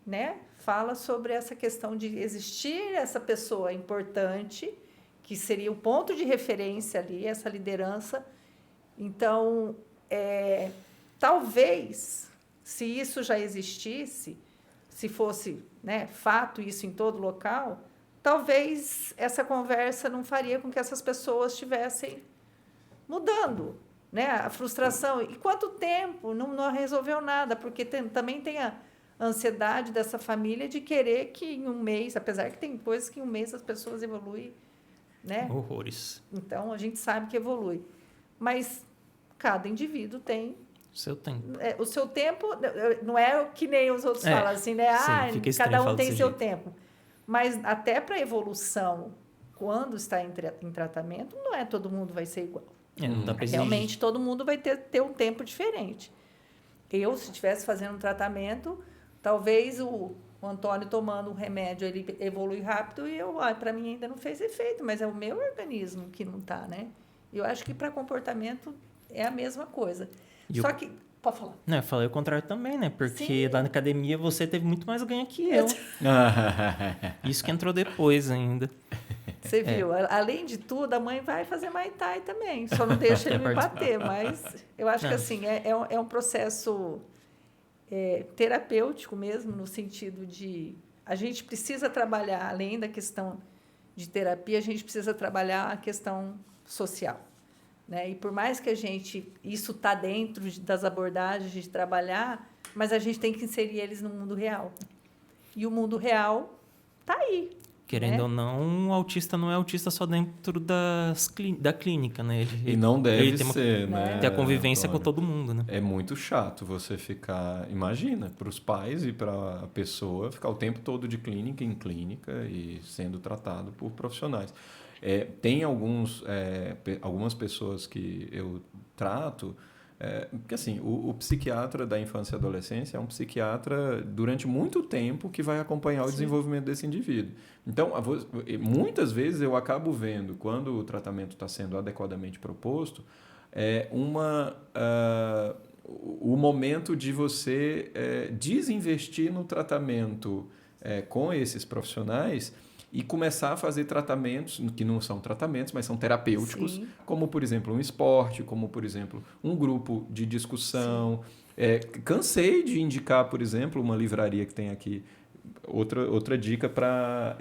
né, fala sobre essa questão de existir essa pessoa importante, que seria o ponto de referência ali, essa liderança. Então, talvez, se isso já existisse, se fosse, né, fato isso em todo local, talvez essa conversa não faria com que essas pessoas estivessem mudando, né? A frustração. E quanto tempo não resolveu nada, porque também tem a ansiedade dessa família de querer que em um mês, apesar que tem coisas que em um mês as pessoas evoluem, né? Horrores. Então, a gente sabe que evolui. Mas cada indivíduo tem seu tempo. O seu tempo não é que nem os outros falam assim, né? Sim, cada um tem seu tempo. Mas até para a evolução, quando está em tratamento, não é todo mundo vai ser igual. Não dá pra exigir. Realmente, todo mundo vai ter um tempo diferente. Eu, se estivesse fazendo um tratamento, talvez o Antônio tomando um remédio, ele evolui rápido e para mim ainda não fez efeito, mas é o meu organismo que não está, né? Eu acho que para comportamento é a mesma coisa. Só que... Pode falar. Não, eu falei o contrário também, né? Porque Sim. lá na academia você teve muito mais ganho que eu. Isso que entrou depois ainda. Você viu? Além de tudo, a mãe vai fazer Muay Thai também. Só não deixa ele me bater. Mas eu acho que assim, é um processo terapêutico mesmo, no sentido de a gente precisa trabalhar, além da questão de terapia, a gente precisa trabalhar a questão social. Né? E por mais que isso está dentro das abordagens de trabalhar, mas a gente tem que inserir eles no mundo real. E o mundo real está aí. Querendo ou não, o autista não é autista só dentro da clínica, né? E não deve ter ser, né? Ter a convivência Antônio, com todo mundo, né? É muito chato você ficar... Imagina, para os pais e para a pessoa ficar o tempo todo de clínica em clínica e sendo tratado por profissionais. Tem algumas pessoas que eu trato... porque assim, o psiquiatra da infância e adolescência é um psiquiatra durante muito tempo que vai acompanhar o desenvolvimento desse indivíduo. Então, muitas vezes eu acabo vendo, quando o tratamento está sendo adequadamente proposto, o momento de você desinvestir no tratamento com esses profissionais e começar a fazer tratamentos, que não são tratamentos, mas são terapêuticos, Sim. como, por exemplo, um esporte, como, por exemplo, um grupo de discussão. Cansei de indicar, por exemplo, uma livraria que tem aqui, outra dica para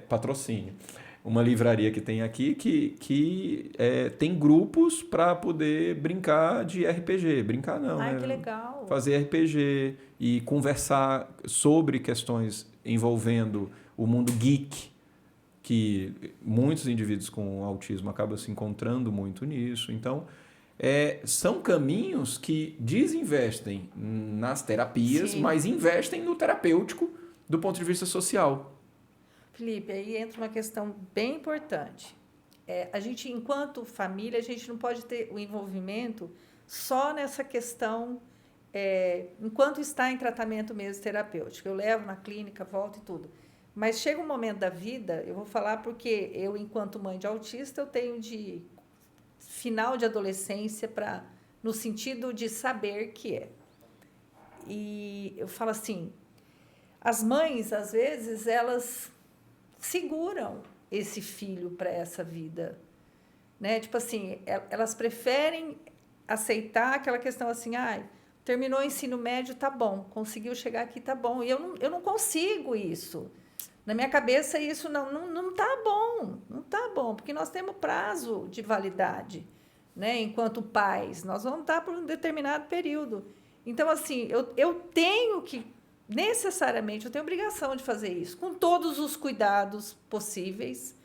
patrocínio. Uma livraria que tem aqui que tem grupos para poder brincar de RPG. Brincar não, Ai, que legal! Fazer RPG e conversar sobre questões envolvendo o mundo geek, que muitos indivíduos com autismo acabam se encontrando muito nisso. Então, são caminhos que desinvestem nas terapias, Sim. mas investem no terapêutico do ponto de vista social. Felipe, aí entra uma questão bem importante. A gente, enquanto família, a gente não pode ter o envolvimento só nessa questão, enquanto está em tratamento mesmo terapêutico. Eu levo na clínica, volto e tudo. Mas chega um momento da vida, eu vou falar porque eu, enquanto mãe de autista, eu tenho de final de adolescência no sentido de saber que é. E eu falo assim, as mães, às vezes, elas seguram esse filho para essa vida. Né? Tipo assim, elas preferem aceitar aquela questão assim, terminou o ensino médio, tá bom, conseguiu chegar aqui, tá bom. E eu não consigo isso. Na minha cabeça, isso não está bom. Não está bom, porque nós temos prazo de validade. Né? Enquanto pais, nós vamos estar por um determinado período. Então, assim, eu tenho que, necessariamente, eu tenho obrigação de fazer isso, com todos os cuidados possíveis,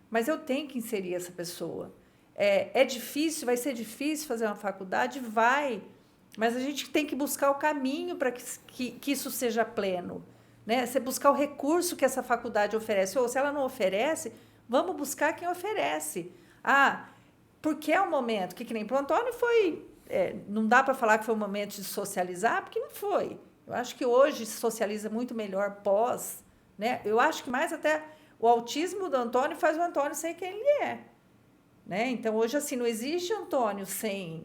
mas eu tenho que inserir essa pessoa. É difícil, vai ser difícil fazer uma faculdade? Vai, mas a gente tem que buscar o caminho para que isso seja pleno. Né? Você buscar o recurso que essa faculdade oferece. Ou se ela não oferece, vamos buscar quem oferece. Porque é um momento que nem para o Antônio foi... não dá para falar que foi um momento de socializar, porque não foi. Eu acho que hoje se socializa muito melhor pós. Né? Eu acho que mais até o autismo do Antônio faz o Antônio ser quem ele é. Né? Então, hoje, assim, não existe Antônio sem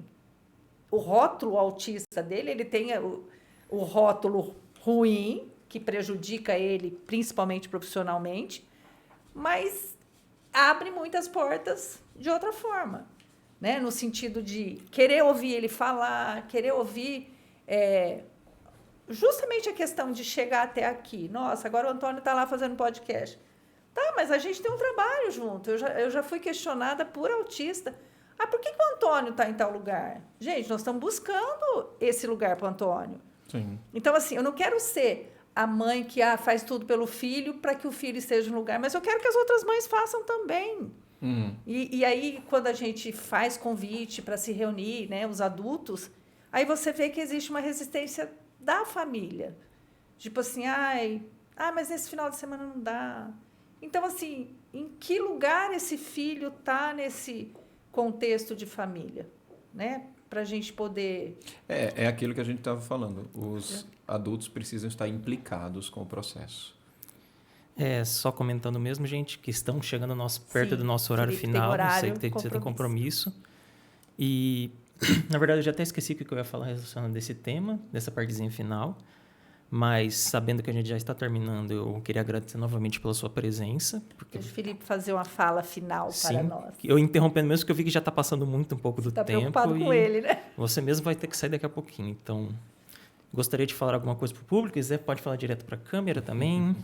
o rótulo autista dele. Ele tem o rótulo ruim, que prejudica ele, principalmente profissionalmente, mas abre muitas portas de outra forma, né? No sentido de querer ouvir ele falar, querer ouvir justamente a questão de chegar até aqui. Nossa, agora o Antônio está lá fazendo podcast. Tá, mas a gente tem um trabalho junto. Eu já fui questionada por autista. Por que o Antônio está em tal lugar? Gente, nós estamos buscando esse lugar para o Antônio. Sim. Então, assim, eu não quero ser a mãe que faz tudo pelo filho para que o filho esteja no lugar, mas eu quero que as outras mães façam também. E aí, quando a gente faz convite para se reunir, né, os adultos, aí você vê que existe uma resistência da família. Tipo assim, mas nesse final de semana não dá. Então, assim, em que lugar esse filho está nesse contexto de família, né? Para a gente poder... É aquilo que a gente estava falando. Os adultos precisam estar implicados com o processo. Só comentando mesmo, gente, que estão chegando perto do nosso horário final. Eu sei que você tem compromisso. E, na verdade, eu já até esqueci o que eu ia falar relacionado desse tema, dessa partezinha final. Mas, sabendo que a gente já está terminando, eu queria agradecer novamente pela sua presença. Porque, Deixa o Felipe fazer uma fala final sim, para nós. eu interrompendo mesmo, porque eu vi que já está passando muito um pouco do Está tempo. preocupado com ele, né? Você mesmo vai ter que sair daqui a pouquinho. Então, gostaria de falar alguma coisa para o público. Quiser, pode falar direto para a câmera também.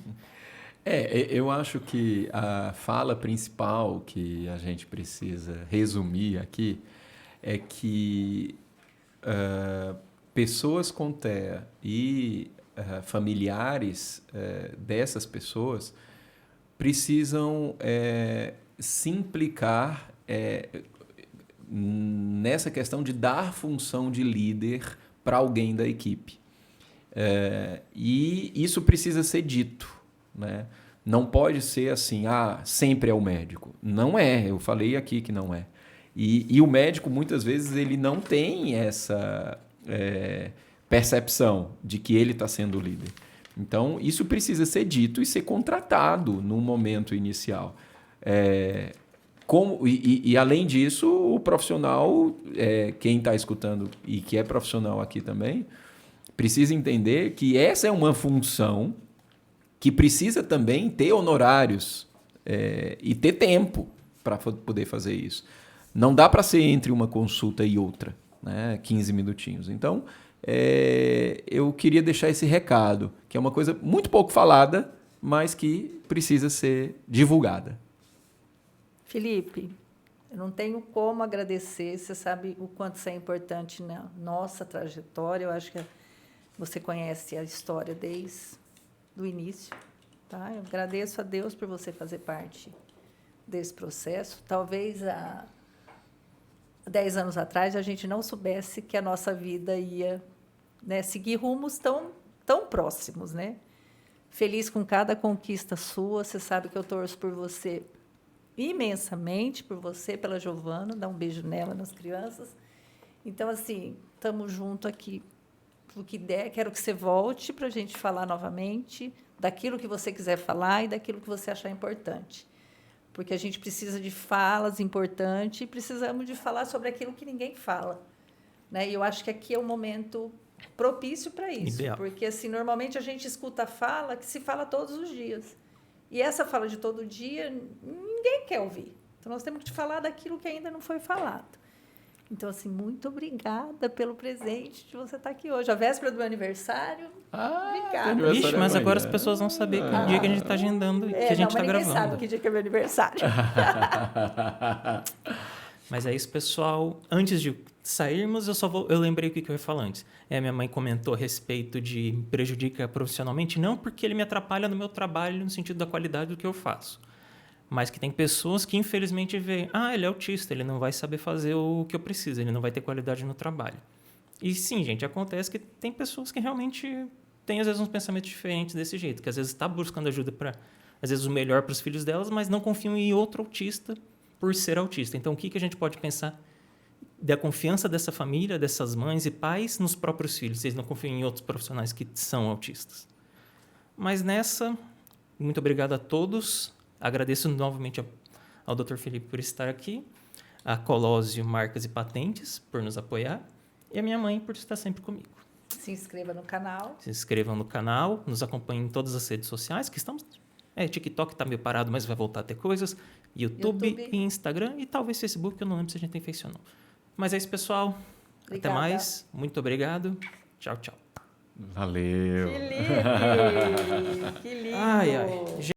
Eu acho que a fala principal que a gente precisa resumir aqui é que pessoas com TEA e familiares dessas pessoas precisam se implicar nessa questão de dar função de líder para alguém da equipe. E isso precisa ser dito, né? Não pode ser assim, sempre é o médico. Não é, eu falei aqui que não é. E o médico, muitas vezes, ele não tem essa percepção de que ele está sendo o líder. Então, isso precisa ser dito e ser contratado no momento inicial. Além disso, o profissional, quem está escutando e que é profissional aqui também, precisa entender que essa é uma função que precisa também ter honorários e ter tempo para poder fazer isso. Não dá para ser entre uma consulta e outra, né? 15 minutinhos. Então, eu queria deixar esse recado, que é uma coisa muito pouco falada, mas que precisa ser divulgada. Felipe, eu não tenho como agradecer. Você sabe o quanto isso é importante na nossa trajetória. Eu acho que você conhece a história desde o início. Tá? Eu agradeço a Deus por você fazer parte desse processo. Talvez há 10 anos atrás a gente não soubesse que a nossa vida ia, né, seguir rumos tão próximos, né? Feliz com cada conquista sua. Você sabe que eu torço por você imensamente, por você, pela Giovana. Dá um beijo nela, nas crianças. Então, assim, estamos juntos aqui. O que der, quero que você volte para a gente falar novamente daquilo que você quiser falar e daquilo que você achar importante. Porque a gente precisa de falas importantes e precisamos de falar sobre aquilo que ninguém fala, né? E eu acho que aqui é um momento propício para isso. Ideal. Porque, assim, normalmente a gente escuta a fala que se fala todos os dias. E essa fala de todo dia, ninguém quer ouvir. Então, nós temos que te falar daquilo que ainda não foi falado. Então, assim, muito obrigada pelo presente de você estar aqui hoje. A véspera do meu aniversário, obrigada. Ixi, mas agora as pessoas vão saber que dia que a gente está agendando e que a gente está gravando. Ninguém sabe que dia que é meu aniversário. Mas é isso, pessoal. Antes de sairmos, eu lembrei o que eu ia falar antes. Minha mãe comentou a respeito de me prejudica profissionalmente, não porque ele me atrapalha no meu trabalho no sentido da qualidade do que eu faço. Mas que tem pessoas que, infelizmente, veem, ele é autista, ele não vai saber fazer o que eu preciso, ele não vai ter qualidade no trabalho. E sim, gente, acontece que tem pessoas que realmente têm, às vezes, uns pensamentos diferentes desse jeito, que às vezes está buscando ajuda para, às vezes, o melhor para os filhos delas, mas não confiam em outro autista por ser autista. Então, o que a gente pode pensar da confiança dessa família, dessas mães e pais nos próprios filhos? Vocês não confiam em outros profissionais que são autistas. Mas nessa, muito obrigado a todos. Agradeço novamente ao Dr. Felipe por estar aqui, a Colósio Marcas e Patentes por nos apoiar e a minha mãe por estar sempre comigo. Se inscreva no canal. Se inscrevam no canal, nos acompanhem em todas as redes sociais, que estamos... TikTok está meio parado, mas vai voltar a ter coisas. YouTube e Instagram e talvez Facebook, eu não lembro se a gente tem feito ou não. Mas é isso, pessoal. Obrigada. Até mais. Muito obrigado. Tchau, tchau. Valeu. Felipe! Que lindo! Ai.